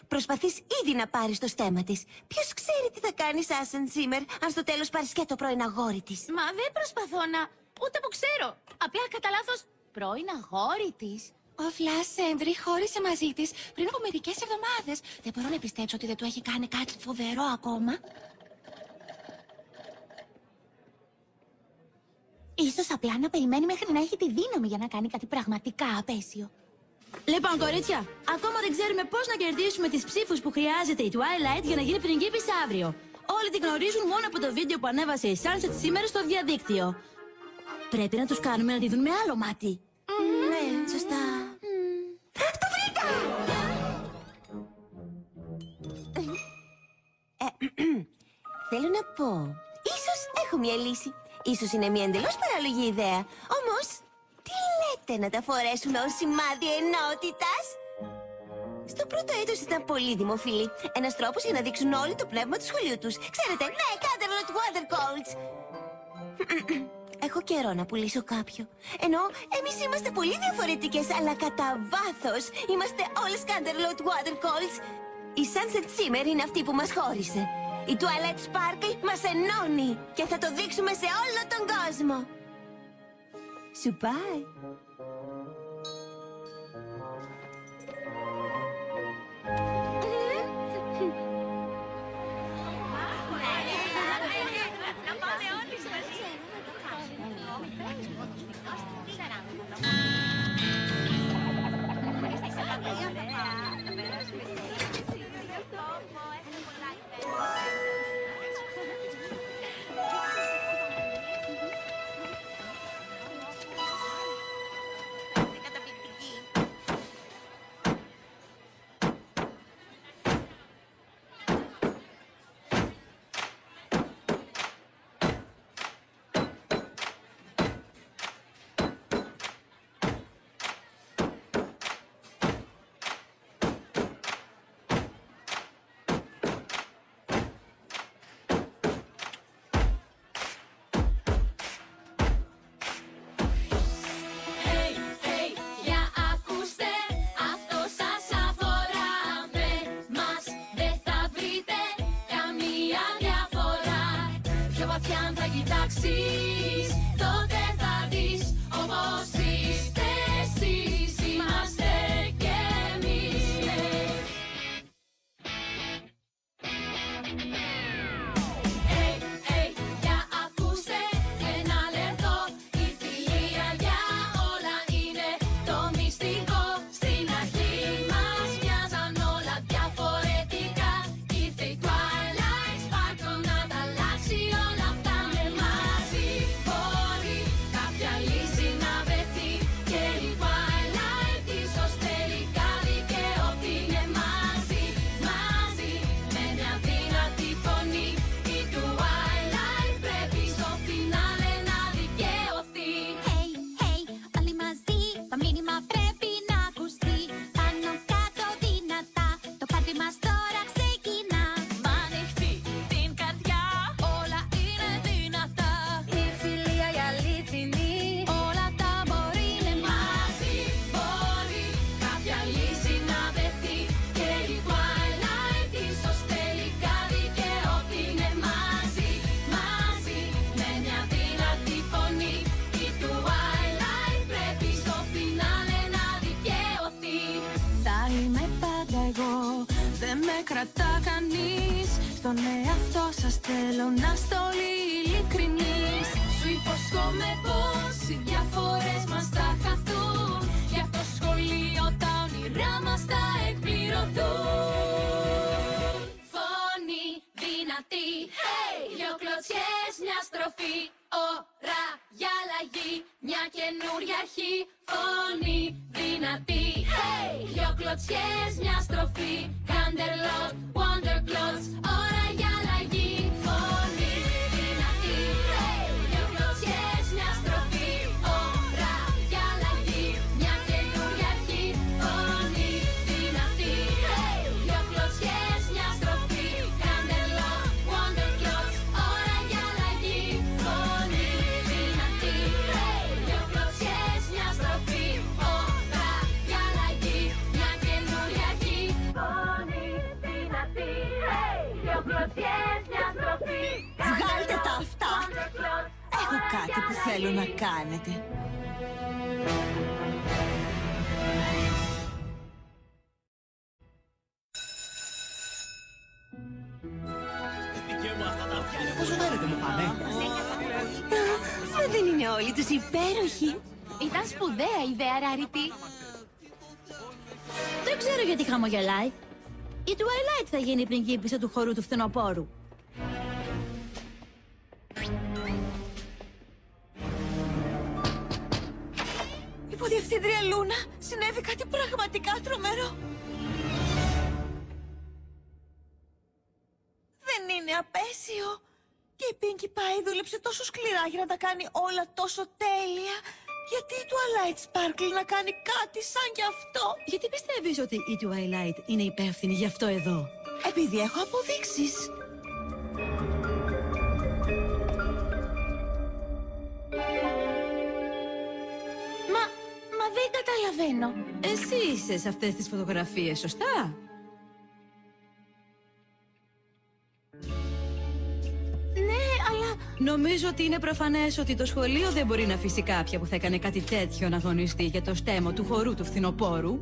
Προσπαθείς ήδη να πάρεις το στέμμα της. Ποιος ξέρει τι θα κάνει Sunset Simmer αν στο τέλος πάρεις και το πρώην αγόρι της. Μα δεν προσπαθώ να... ούτε που ξέρω. Απλά κατά λάθος πρώην αγόρι της. Ο Flash Sentry χώρισε μαζί της πριν από μερικές εβδομάδες. Δεν μπορώ να πιστέψω ότι δεν του έχει κάνει κάτι φοβερό ακόμα. Ίσως απλά να περιμένει μέχρι να έχει τη δύναμη για να κάνει κάτι πραγματικά απέσιο. Λοιπόν, κορίτσια, ακόμα δεν ξέρουμε πώς να κερδίσουμε τις ψήφους που χρειάζεται η Twilight για να γίνει πριγκίπισσα αύριο. Όλοι τη γνωρίζουν μόνο από το βίντεο που ανέβασε η Sunset σήμερα στο διαδίκτυο. Πρέπει να τους κάνουμε να τη δουν με άλλο μάτι. Ναι, σωστά. Το βρήκα! Θέλω να πω, ίσως έχω μια λύση. Ίσως είναι μια εντελώς παράλογη ιδέα. Όμως, τι λέτε να τα φορέσουμε ως σημάδι ενότητας? Στο πρώτο έτος ήταν πολύ δημοφιλή. Ένας τρόπος για να δείξουν όλοι το πνεύμα του σχολείου τους. Ξέρετε, ναι, Canterlot Watercolts. Έχω καιρό να πουλήσω κάποιο. Ενώ εμείς είμαστε πολύ διαφορετικές, αλλά κατά βάθος είμαστε όλες Canterlot Watercolts. Η Sunset Shimmer είναι αυτή που μας χώρισε. Η Twilight Sparkle μας ενώνει και θα το δείξουμε σε όλο τον κόσμο. Σου πάει. Τότε θα δεις όπως είστε εσείς, είμαστε κι εμείς. Hey, για ακούστε ένα λεπτό. Η φιλία για όλα είναι το μυστικό. Στην αρχή μας μοιάζαν όλα διαφορετικά. Ήρθε η Twilight Sparkle να τα αλλάξει όλα αυτά. Κάποια λύση να βρεθεί και η Twilight ίσως τελικά δικαιωθεί. Είναι μαζί, μαζί με μια δυνατή φωνή. Η Twilight πρέπει στο φινάλε να δικαιωθεί. Hey, όλοι μαζί, το μήνυμα πρέπει να ακουστεί. Πάνω κάτω δυνατά, το πάρτι μας τώρα ξεκινά. Μ' ανοιχτή την καρδιά, όλα είναι δυνατά. Η φιλία η αλήθινη, όλα τα μπορεί, είναι μαζί. Μπορεί κάποια λύση να βρεθεί και η Twilight ίσως τελικά δικαιωθεί. Είναι μαζί, μαζί με μια δυνατή φωνή. Η Twilight πρέπει στο φινάλε να δικαιωθεί. Θα είμαι πάντα εγώ, δεν με κρατά κανείς. Στον εαυτό σας θέλω να είστε όλοι ειλικρινείς. Σου υποσχόμαι πως οι διαφορές μας θα χαθούν. Για το σχολείο τα όνειρά μας θα εκπληρωθούν. Φωνή δυνατή, hey! Δυο κλωτσιές, μια στροφή. Ώρα για αλλαγή, μια καινούρια αρχή. Φωνή δυνατή, hey! Δυο κλωτσιές, μια στροφή. Canterlot Watercolts, ώρα για αλλαγή. Φωνή δυνατή, hey! Δυο κλωτσιές, μια στροφή. Ώρα για αλλαγή, μια καινούρια αρχή. Φωνή δυνατή, hey! Δυο κλωτσιές, μια στροφή. Canterlot Watercolts, ώρα για αλλαγή. Φωνή δυνατή, hey! Δυο κλωτσιές, μια στροφή. Ώρα για αλλαγή, μια καινούρια αρχή. Φωνή δυνατή, hey! Δυο κλωτσιές, μια στροφή. Βγάλτε τα αυτά. Έχω κάτι που θέλω να κάνετε. Πόσο φαίνεται μου πάνε. Μα δεν είναι όλοι τους υπέροχοι? Ήταν σπουδαία ιδέα, Rarity. Δεν ξέρω γιατί χαμογελάει. Η Twilight θα γίνει η πριγκίπισσα του χορού του φθινοπόρου. Υποδιευθύντρια Λούνα, συνέβη κάτι πραγματικά τρομερό. Δεν είναι τραπέζιο. Και η Pinkie Pie δούλεψε τόσο σκληρά για να τα κάνει όλα τόσο τέλεια. Γιατί η Twilight Sparkle να κάνει κάτι σαν κι αυτό? Γιατί πιστεύεις ότι η Twilight είναι υπεύθυνη γι' αυτό εδώ? Επειδή έχω αποδείξεις. Μα δεν καταλαβαίνω. Εσύ είσαι σε αυτές τις φωτογραφίες, σωστά? Ναι, αλλά... Νομίζω ότι είναι προφανές ότι το σχολείο δεν μπορεί να αφήσει κάποια που θα έκανε κάτι τέτοιο να αγωνιστεί για το στέμμα του χορού του φθινοπόρου.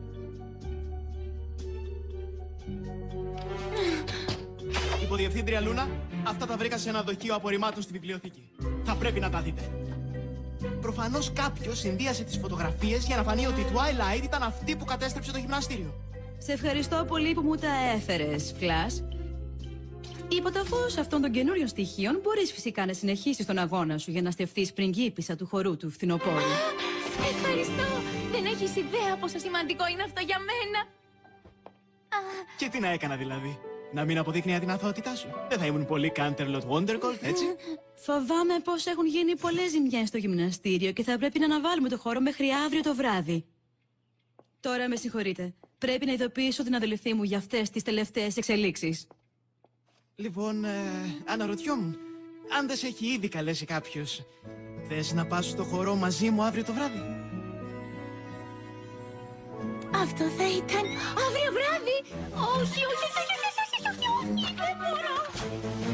Υποδιευθύντρια Λούνα, αυτά τα βρήκα σε ένα δοχείο απορριμμάτων στη βιβλιοθήκη. Θα πρέπει να τα δείτε. Προφανώς κάποιος συνδύασε τις φωτογραφίες για να φανεί ότι η Twilight ήταν αυτή που κατέστρεψε το γυμναστήριο. Σε ευχαριστώ πολύ που μου τα έφερες, Flash. Υπό το φως αυτών των καινούριων στοιχείων μπορείς φυσικά να συνεχίσεις τον αγώνα σου για να στεφθείς πριγκίπισσα του χορού του φθινοπόρου. Ευχαριστώ. Δεν έχεις ιδέα πόσο σημαντικό είναι αυτό για μένα. Και τι να έκανα δηλαδή? Να μην αποδείχνει την αθωότητά σου? Δεν θα ήμουν πολύ Canterlot Wondergold, έτσι? Φοβάμαι πως έχουν γίνει πολλές ζημιές στο γυμναστήριο και θα πρέπει να αναβάλουμε το χώρο μέχρι αύριο το βράδυ. Τώρα με συγχωρείτε. Πρέπει να ειδοποιήσω την αδελφή μου για αυτές τις τελευταίες εξελίξεις. Λοιπόν, αναρωτιόμουν, αν δεν σε έχει ήδη καλέσει κάποιος, θες να πας στο χορό μαζί μου αύριο το βράδυ? Αυτό θα ήταν αύριο βράδυ. Όχι, δεν μπορώ.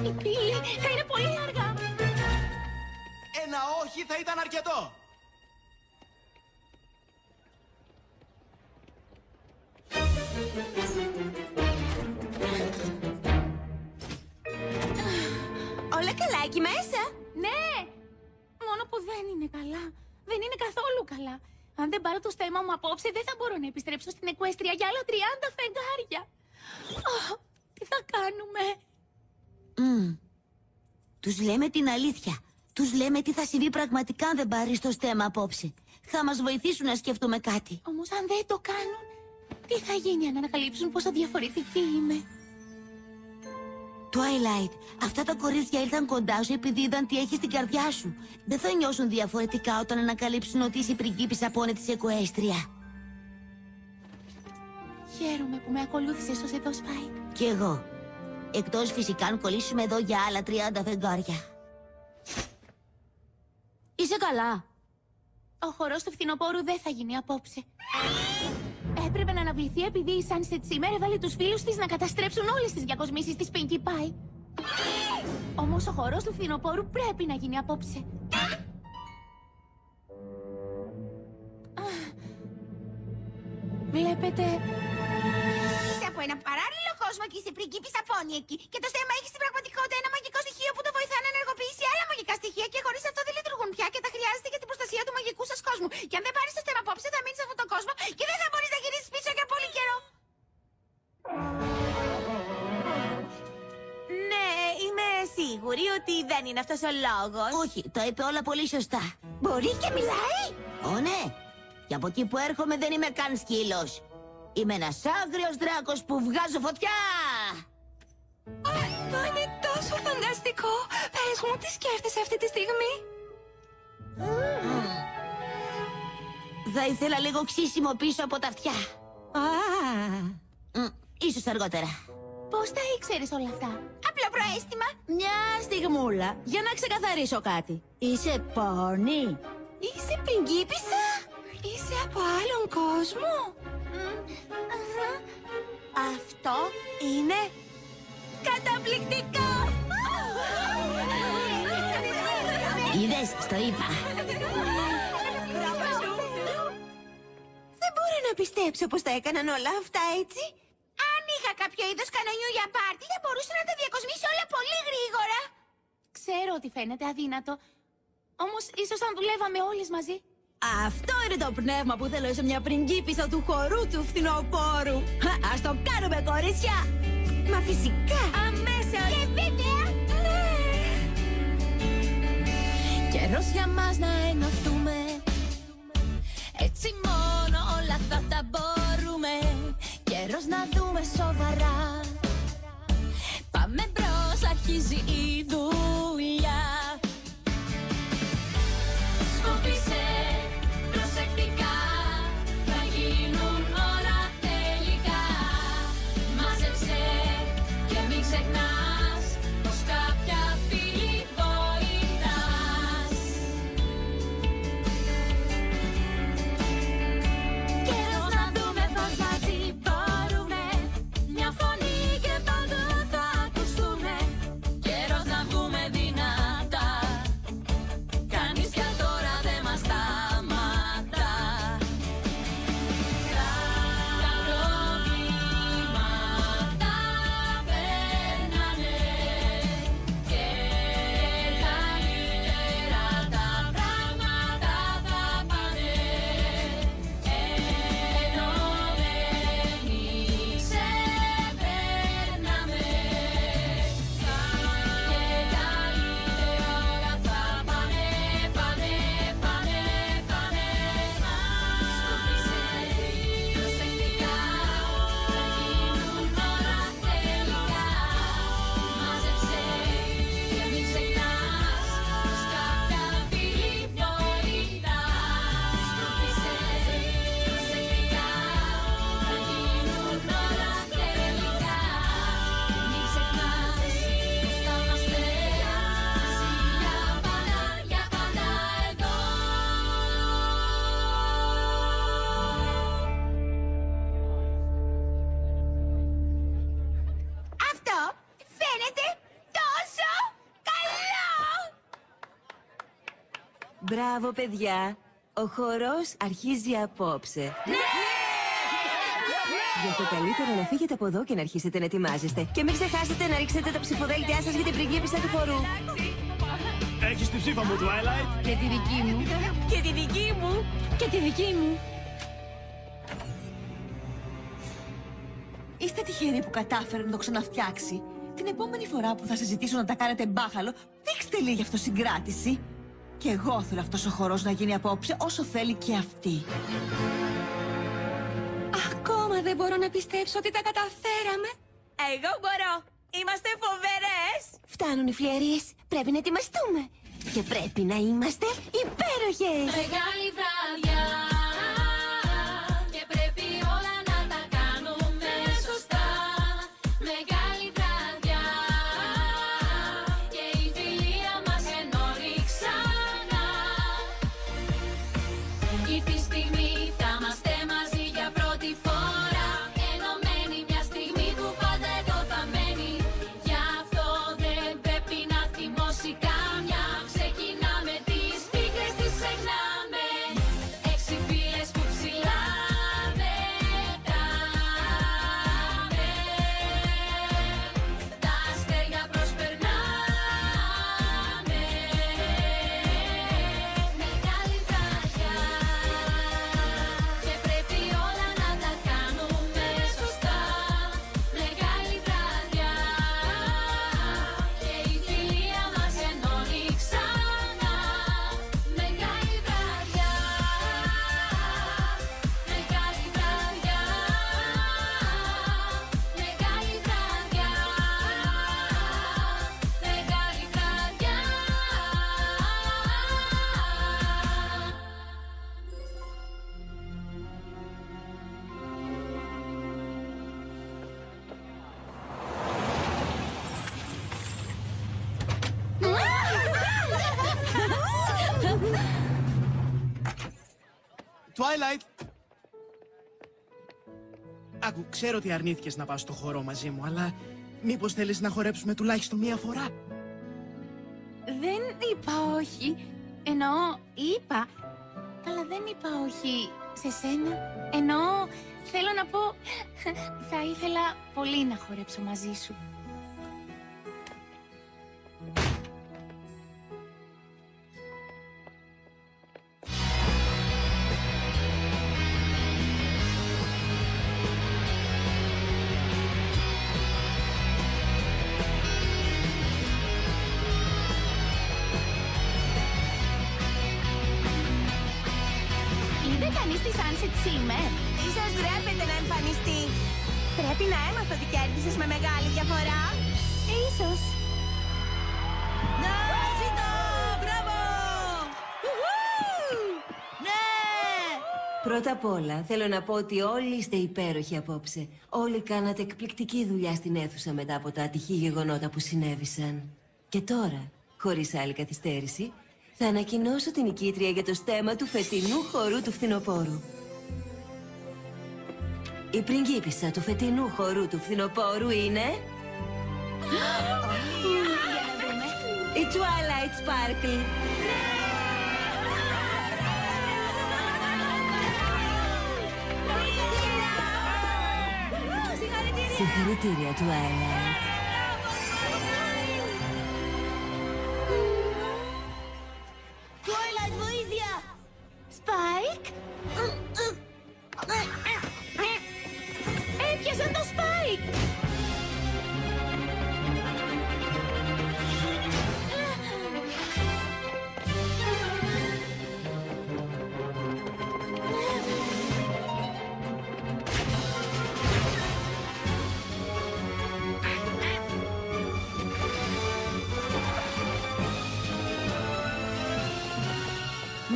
Η πύλη θα είναι πολύ αργά. Ένα όχι θα ήταν αρκετό. Όλα καλά εκεί μέσα? Ναι, μόνο που δεν είναι καλά. Δεν είναι καθόλου καλά. Αν δεν πάρω το στέμμα μου απόψε, δεν θα μπορώ να επιστρέψω στην Εκουέστρια για άλλα 30 φεγγάρια. Τι θα κάνουμε? Τους λέμε την αλήθεια. Τους λέμε τι θα συμβεί πραγματικά αν δεν πάρεις το στέμμα απόψε. Θα μας βοηθήσουν να σκεφτούμε κάτι. Όμως αν δεν το κάνουν, τι θα γίνει αν ανακαλύψουν πόσο διαφορετική είμαι? Twilight, αυτά τα κορίτσια ήρθαν κοντά σου επειδή είδαν τι έχει στην καρδιά σου. Δεν θα νιώσουν διαφορετικά όταν ανακαλύψουν ότι είσαι η πριγκίπισσα πόνε της Εκουέστρια. Χαίρομαι που με ακολούθησες ως εδώ, Spike. Κι εγώ. Εκτός φυσικά αν κολλήσουμε εδώ για άλλα 30 φεγγάρια. Είσαι καλά? Ο χορός του φθινοπόρου δεν θα γίνει απόψε. Έπρεπε να αναβληθεί επειδή η Sunset σήμερα έβαλε τους φίλους της να καταστρέψουν όλες τις διακοσμήσεις της Pinkie Pie. Όμως ο χορός του φθινοπόρου πρέπει να γίνει απόψε. Βλέπετε... Είσαι από ένα παράλληλο κόσμο και είσαι πριγκίπισσα πόνη εκεί. Και το στέμμα έχει στην πραγματικότητα ένα μαγικό στοιχείο που το βοηθά να ενεργοποιήσει άλλα μαγικά στοιχεία και χωρίς αυτό δεν λειτουργούν πια και τα χρειάζεται για την προστασία του μαγικού σας κόσμου. Και αν δεν πάρεις το στέμμα απόψε θα μείνεις σε αυτόν τον κόσμο και δεν θα μπορείς να γυρίσεις πίσω για πολύ καιρό. Ναι, είμαι σίγουρη ότι δεν είναι αυτός ο λόγος. Όχι, τα είπε όλα πολύ σωστά. Μπορεί και μιλάει? Ω ναι, και από εκεί που έρχομαι δεν είμαι καν σκύλος. Είμαι ένας άγριος δράκος που βγάζω φωτιά! Αυτό είναι τόσο φανταστικό! Πες μου, τι σκέφτεσαι αυτή τη στιγμή? Θα ήθελα λίγο ξύσιμο πίσω από τα αυτιά. Ίσως αργότερα. Πώς τα ήξερες όλα αυτά? Απλό προαίσθημα. Μια στιγμούλα, για να ξεκαθαρίσω κάτι. Είσαι πόνι? Είσαι πριγκίπισσα? Είσαι από άλλον κόσμο? Αυτό είναι καταπληκτικό! Είδες, στο είπα. Δεν μπορώ να πιστέψω πως τα έκαναν όλα αυτά έτσι. Αν είχα κάποιο είδος κανονιού για πάρτι, θα μπορούσα να τα διακοσμήσω όλα πολύ γρήγορα. Ξέρω ότι φαίνεται αδύνατο. Όμως ίσως αν δουλεύαμε όλες μαζί. Αυτό είναι το πνεύμα που θέλω σε μια πριγκίπισσα του χορού του φθινοπόρου. Ας το κάνουμε, κορίτσια! Μα φυσικά! Αμέσως! Και βέβαια! Καιρός για μας να ενωθούμε. Έτσι μόνο όλα αυτά τα μπορούμε. Καιρός να δούμε σοβαρά. Πάμε μπρος, αρχίζει η δουλειά. Σκούπισε προσεκτικά, θα γίνουν όλα τελικά. Μάζεψε και μην ξεχνάς πως κάποια φίλη βοηθάς. Καιρός να δούμε πως μαζί μπορούμε, μια φωνή και παντού θα ακουστούμε. Καιρός να βγούμε δυνατά, κανείς πια τώρα δεν μας σταματά. Τα προβλήματα περνάνε και καλύτερα τα πράγματα θα πάνε. Ενωμένοι ξεπερνάμε και καλύτερα όλα θα πάνε, πάνε, πάνε, πάνε. Σκούπισε προσεκτικά, θα γίνουν όλα τελικά. Μάζεψε και μην ξεχνάς πως κάποια φίλη βοηθάς. Σκούπισε προσεκτικά, θα γίνουν όλα τελικά. Μην ξεχνάς πως θα είμαστε μαζί για πάντα εδώ. Αυτό φαίνεται τόσο καλό! Μπράβο, παιδιά. Ο χορός αρχίζει απόψε. Γι' αυτό καλύτερα να φύγετε από εδώ και να αρχίσετε να ετοιμάζεστε. Και μην ξεχάσετε να ρίξετε τα ψηφοδέλτιά σας για την πριγκίπισσα του χορού. Έχεις τη ψήφα μου, Twilight. Και τη δική μου. Και τη δική μου. Και τη δική μου. Είστε τυχεροί που κατάφερε να το ξαναφτιάξει. Την επόμενη φορά που θα σας ζητήσω να τα κάνετε μπάχαλο, δείξτε λίγη αυτοσυγκράτηση. Και εγώ θέλω αυτός ο χορός να γίνει απόψε όσο θέλει και αυτή. Ακόμα δεν μπορώ να πιστέψω ότι τα καταφέραμε. Εγώ μπορώ. Είμαστε φοβερές. Φτάνουν οι φλιαρίες. Πρέπει να ετοιμαστούμε. Και πρέπει να είμαστε υπέροχες. Μεγάλη βραδιά και πρέπει όλα να τα κάνουμε σωστά. Μεγάλη βραδιά και η φιλία μας ενώνει ξανά. Ήρθε η στιγμή, θα είμαστε μαζί για πρώτη φορά. Ενωμένοι μια στιγμή που πάντα εδώ θα μένει. Γι' αυτό δεν πρέπει να θυμώσει καμιά. Ξεκινάμε τις πίκρες, τις ξεχνάμε. 6 φίλες που ψηλά μετράμε. Τα αστέρια προσπερνάμε. Μεγάλη βραδιά και πρέπει όλα να τα κάνουμε σωστά. Μεγάλη βραδιά και η φιλία μας ενώνει ξανά. Μεγάλη βραδιά, μεγάλη βραδιά, μεγάλη βραδιά, μεγάλη βραδιά. Twilight! Άκου, ξέρω ότι αρνήθηκες να πας στο χορό μαζί μου, αλλά μήπως θέλεις να χορέψουμε τουλάχιστον μία φορά? Δεν είπα όχι. Εννοώ είπα. Αλλά δεν είπα όχι σε σένα. Εννοώ θέλω να πω θα ήθελα πολύ να χορέψω μαζί σου. Είδε κανείς τη Sunset Simmer? Ίσως ντρέπεται να εμφανιστεί. Πρέπει να έμαθα ότι κέρδισες με μεγάλη διαφορά. Ίσως. Πρώτα απ' όλα, θέλω να πω ότι όλοι είστε υπέροχοι απόψε. Όλοι κάνατε εκπληκτική δουλειά στην αίθουσα μετά από τα ατυχή γεγονότα που συνέβησαν. Και τώρα, χωρίς άλλη καθυστέρηση, θα ανακοινώσω την νικήτρια για το στέμμα του φετινού χορού του φθινοπόρου. Η πριγκίπισσα του φετινού χορού του φθινοπόρου είναι... η Twilight Sparkle. Συγχαρητήρια, Twilight. Twilight, βοήθεια! Spike! Έπιασαν το Spike!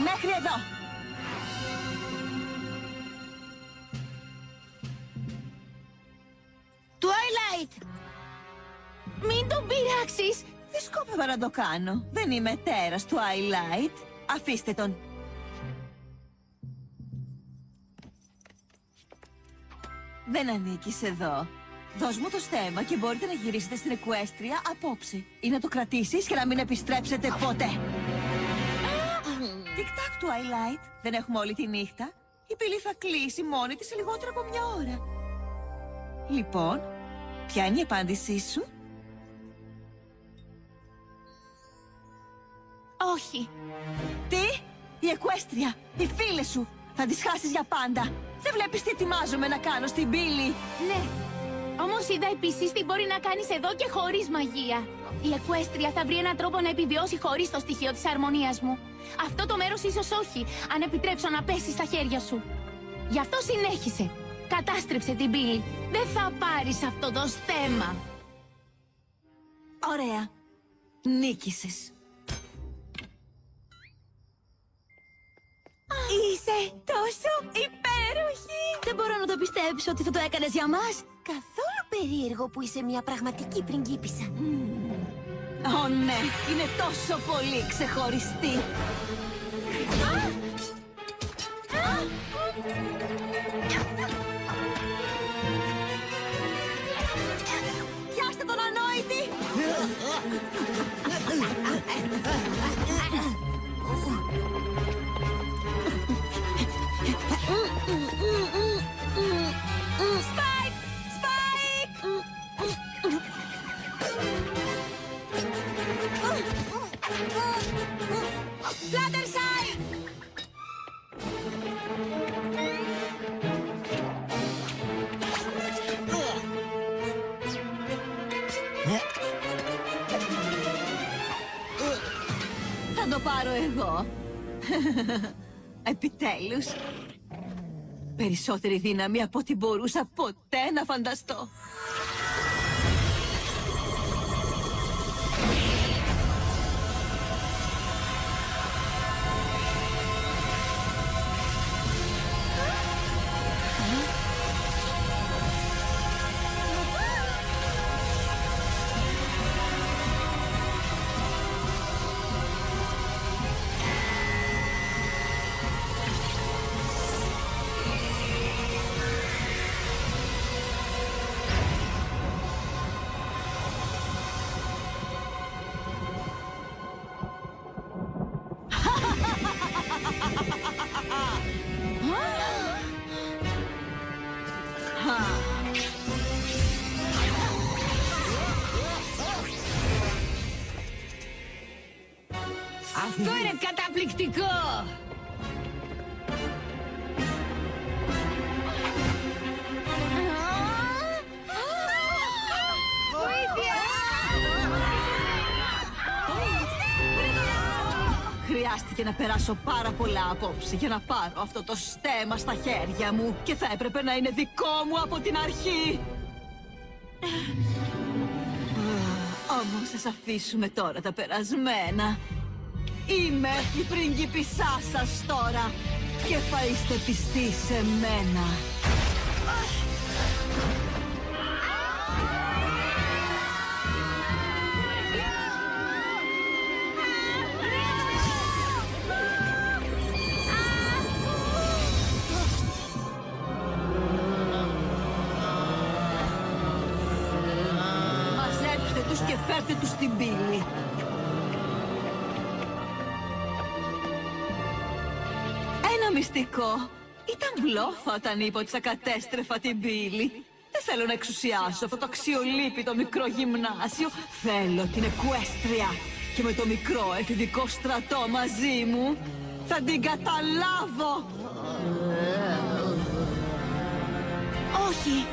Μέχρι εδώ! Twilight! Μην τον πειράξεις! Δεν σκόπευα να το κάνω. Δεν είμαι τέρας, Twilight. Αφήστε τον. Δεν ανήκεις εδώ. Δώσ' μου το στέμμα και μπορείτε να γυρίσετε στην Εκουέστρια απόψε. Ή να το κρατήσεις και να μην επιστρέψετε ποτέ. Τικ-τακ, Twilight. Δεν έχουμε όλη τη νύχτα. Η πύλη θα κλείσει μόνη της σε λιγότερο από μια ώρα. Λοιπόν, ποια είναι η απάντησή σου? Όχι. Τι? Η Εκουέστρια, οι φίλες σου. Θα τις χάσεις για πάντα. Δεν βλέπεις τι ετοιμάζομαι να κάνω στην πύλη? Ναι. Όμως είδα επίσης τι μπορεί να κάνεις εδώ και χωρίς μαγεία. Η Εκουέστρια θα βρει έναν τρόπο να επιβιώσει χωρίς το στοιχείο της αρμονίας μου. Αυτό το μέρος ίσως όχι, αν επιτρέψω να πέσει στα χέρια σου. Γι' αυτό συνέχισε. Κατάστρεψε την πύλη. Δεν θα πάρεις αυτό το στέμμα. Ωραία. Νίκησες. Είσαι τόσο υπέροχη! Δεν μπορώ να το πιστέψω ότι θα το έκανες για μας. Καθόλου περίεργο που είσαι μια πραγματική πριγκίπισσα. Ω ναι, είναι τόσο πολύ ξεχωριστή. Πιάστε τον ανόητη! Spike! Spike! Fluttershy! Θα το πάρω εγώ. Επιτέλους. Περισσότερη δύναμη από ό,τι μπορούσα ποτέ να φανταστώ. Αυτό είναι καταπληκτικό! Χρειάστηκε να περάσω πάρα πολλά απόψε για να πάρω αυτό το στέμμα στα χέρια μου και θα έπρεπε να είναι δικό μου από την αρχή. Όμως ας αφήσουμε τώρα τα περασμένα. Είμαι η πριγκίπισσά σας τώρα και θα είστε πιστοί σε μένα. Μαζέψτε τους και φέρτε τους στην πύλη. Ένα μυστικό. Ήταν μπλόφα όταν είπα ότι θα κατέστρεφα την πύλη. Δεν θέλω να εξουσιάσω αυτό το αξιολύπητο μικρό γυμνάσιο. Θέλω την Εκουέστρια. Και με το μικρό εφηβικό στρατό μαζί μου θα την καταλάβω. Όχι,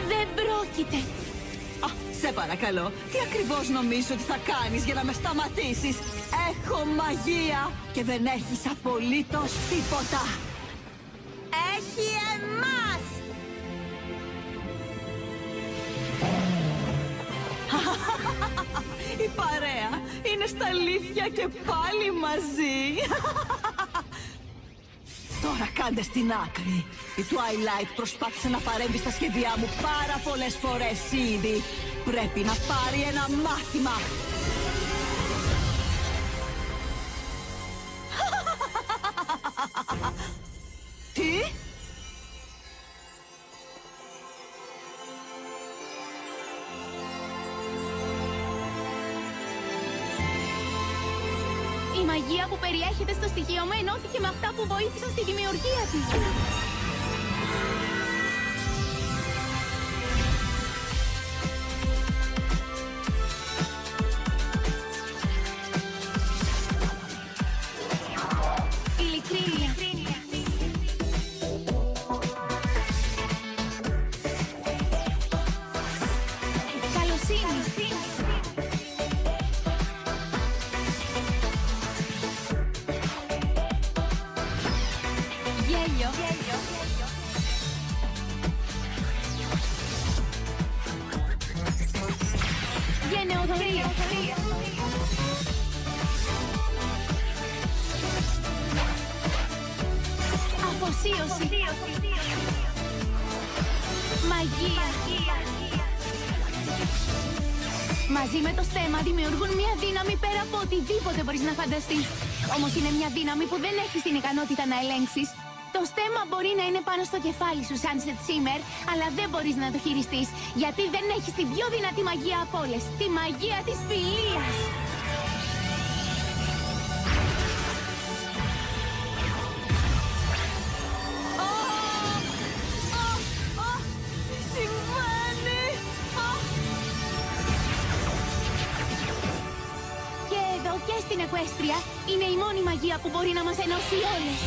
δεν πρόκειται. Α, σε παρακαλώ, τι ακριβώς νομίζεις ότι θα κάνεις για να με σταματήσεις? Έχω μαγεία και δεν έχεις απολύτως τίποτα. Έχει εμάς! Η παρέα είναι στα αλήθεια και πάλι μαζί. Τώρα κάντε στην άκρη. Η Twilight προσπάθησε να παρέμβει στα σχέδιά μου πάρα πολλές φορές ήδη. Πρέπει να πάρει ένα μάθημα. Τι? Η μαγεία που περιέχεται στο στοιχείο μου ενώθηκε με αυτά που βοήθησαν στη δημιουργία της. Ειλικρίνεια. Καλοσύνη. Γέλιο. Γενεοδορία. Αφοσίωση. Μαγεία. Μαζί με το στέμμα δημιουργούν μια δύναμη πέρα από οτιδήποτε μπορείς να φανταστείς. Όμως είναι μια δύναμη που δεν έχεις την ικανότητα να ελέγξεις. Το στέμμα μπορεί να είναι πάνω στο κεφάλι σου, Sunset Shimmer, αλλά δεν μπορείς να το χειριστείς, γιατί δεν έχεις την πιο δυνατή μαγεία από όλες, τη μαγεία της φιλίας. Συμβαίνει! Και εδώ και στην Εκουέστρια είναι η μόνη μαγεία που μπορεί να μας ενώσει όλες.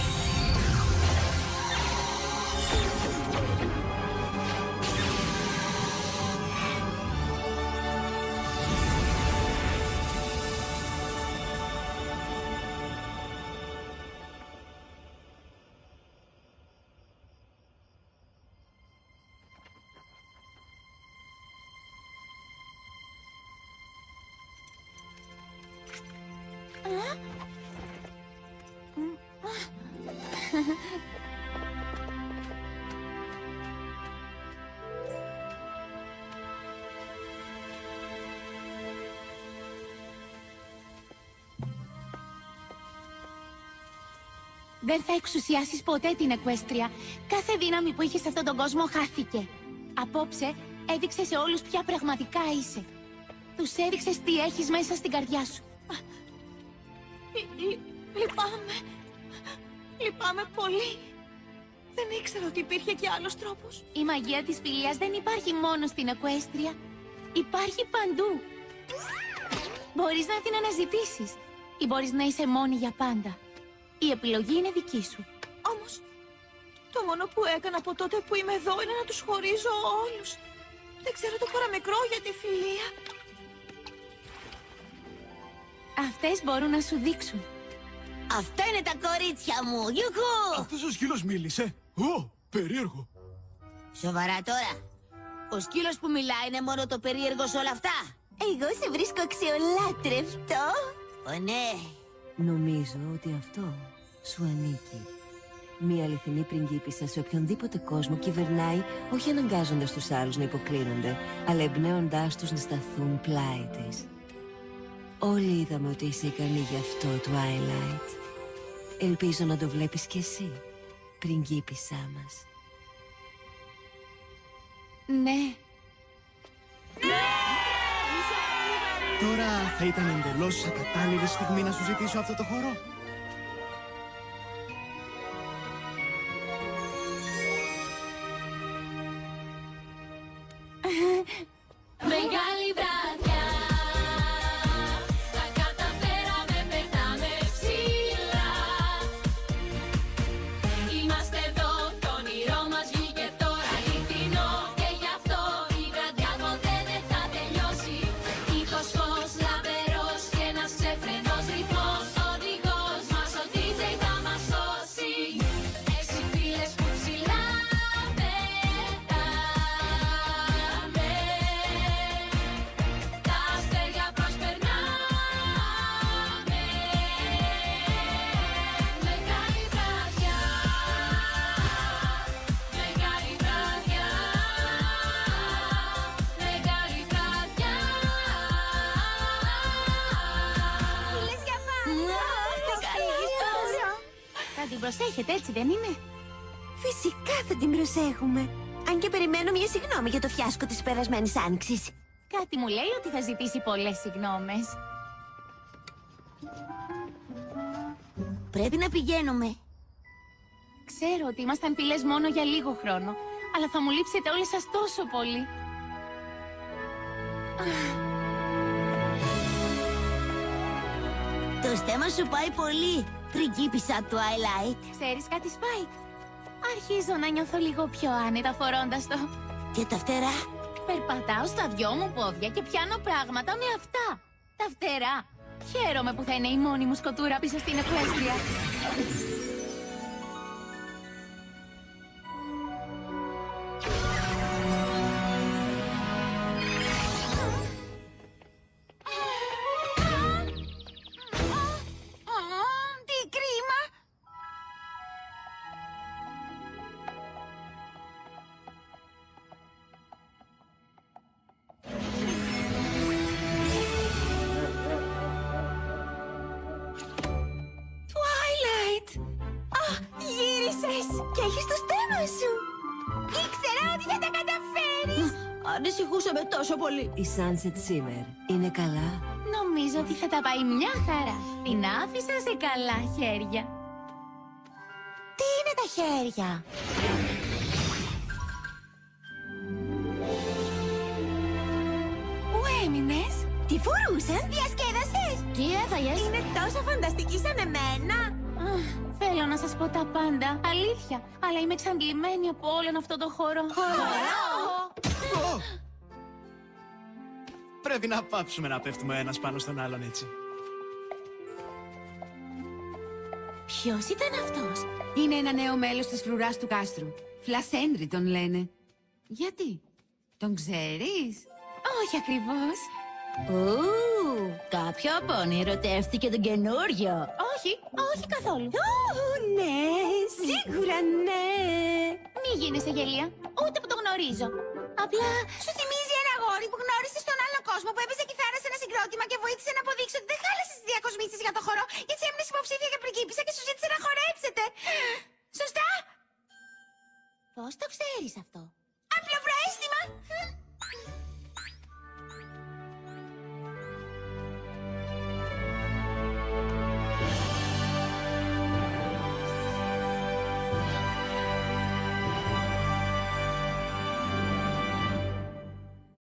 Δεν θα εξουσιάσεις ποτέ την Εκουέστρια. Κάθε δύναμη που είχες σε αυτόν τον κόσμο χάθηκε. Απόψε έδειξες σε όλους ποια πραγματικά είσαι. Τους έδειξες τι έχεις μέσα στην καρδιά σου. Λυπάμαι. Λυπάμαι πολύ. Δεν ήξερα ότι υπήρχε και άλλος τρόπος. Η μαγεία της φιλίας δεν υπάρχει μόνο στην Εκουέστρια. Υπάρχει παντού. Μπορείς να την αναζητήσεις ή μπορείς να είσαι μόνη για πάντα. Η επιλογή είναι δική σου. Όμως, το μόνο που έκανα από τότε που είμαι εδώ είναι να τους χωρίζω όλους. Δεν ξέρω το παραμικρό για τη φιλία. Αυτές μπορούν να σου δείξουν. Αυτά είναι τα κορίτσια μου, γιουχού! Αυτός ο σκύλος μίλησε. Ω, περίεργο. Σοβαρά τώρα. Ο σκύλος που μιλάει είναι μόνο το περίεργο σε όλα αυτά. Εγώ σε βρίσκω αξιολάτρευτο. Ναι. Νομίζω ότι αυτό σου ανήκει. Μία αληθινή πριγκίπισσα σε οποιονδήποτε κόσμο κυβερνάει, όχι αναγκάζοντας τους άλλους να υποκλίνονται, αλλά εμπνέοντάς τους να σταθούν πλάι της. Όλοι είδαμε ότι είσαι ικανή γι' αυτό, Twilight. Ελπίζω να το βλέπεις κι εσύ, πριγκίπισσά μας. Ναι. Τώρα θα ήταν εντελώς ακατάλληλη στιγμή να σου ζητήσω αυτό το χώρο. Μεγάλη βραδιά, τα καταφέραμε, περνάμε ψηλά. Είμαστε εδώ, το όνειρό μας βγήκε τώρα αληθινό. Και γι' αυτό η βραδιά ποτέ δεν θα τελειώσει. Ήχος, φως, λαμπερός και ένας ξεφρενός ρυθμός. Οδηγός μας, ο DJ θα μας σώσει. Έξι φύλες που ψηλά πετάμε. Τα αστέρια προσπερνάμε. Μεγάλη βραδιά, μεγάλη βραδιά, μεγάλη βραδιά. Φίλες για πάντα. Θα την προσέχετε, έτσι δεν είναι? Φυσικά θα την προσέχουμε. Αν και περιμένω μια συγγνώμη για το φιάσκο της περασμένης άνοιξης. Κάτι μου λέει ότι θα ζητήσει πολλές συγγνώμες. Πρέπει να πηγαίνουμε. Ξέρω ότι ήμασταν φίλες μόνο για λίγο χρόνο, αλλά θα μου λείψετε όλες σας τόσο πολύ. Το στέμμα σου πάει πολύ, πριγκίπισσα Twilight. Ξέρεις κάτι, Spike? Αρχίζω να νιώθω λίγο πιο άνετα φορώντας το. Και τα φτερά. Περπατάω στα δυο μου πόδια και πιάνω πράγματα με αυτά. Τα φτερά. Χαίρομαι που θα είναι η μόνη μου σκοτούρα πίσω στην Εκουέστρια. Τι κρίμα! Twilight! Γύρισες και έχεις το στέμμα σου. Ήξερα ότι θα τα καταφέρεις. Ανησυχούσαμε τόσο πολύ. Η Sunset Shimmer είναι καλά. Νομίζω ότι θα τα πάει μια χαρά. Την άφησα σε καλά χέρια. Τι είναι τα χέρια? Πού έμεινες? Τι φορούσαν? Διασκέδασες? Τι έφαγες? Είναι τόσο φανταστική σαν εμένα. Θέλω να σας πω τα πάντα. Αλήθεια. Αλλά είμαι εξαντλημένη από όλον αυτό το χώρο. Ω! Πρέπει να πάψουμε να πέφτουμε ένας πάνω στον άλλον έτσι. Ποιος ήταν αυτός? Είναι ένα νέο μέλος της φρουράς του κάστρου. Φλασέντρι τον λένε. Γιατί? Τον ξέρεις? Όχι ακριβώς. Κάποιο απόνι ερωτεύτηκε τον καινούριο. Όχι καθόλου. Ναι, σίγουρα ναι. Μη γίνεσαι γελία. Ούτε που το γνωρίζω. Απλά Σου θυμίζει ένα αγόρι που γνώρισε στον άλλο κόσμο που έπαιζε κιθάρα σε ένα συγκρότημα και βοήθησε να αποδείξει ότι δεν χάλασε τις διακοσμήσεις για το χορό, και έτσι έμεινε υποψήφια για πριγκίπισσα και σου ζήτησε να χορέψετε. Σωστά? πώς το ξέρεις αυτό? Απλό προαίσθημα.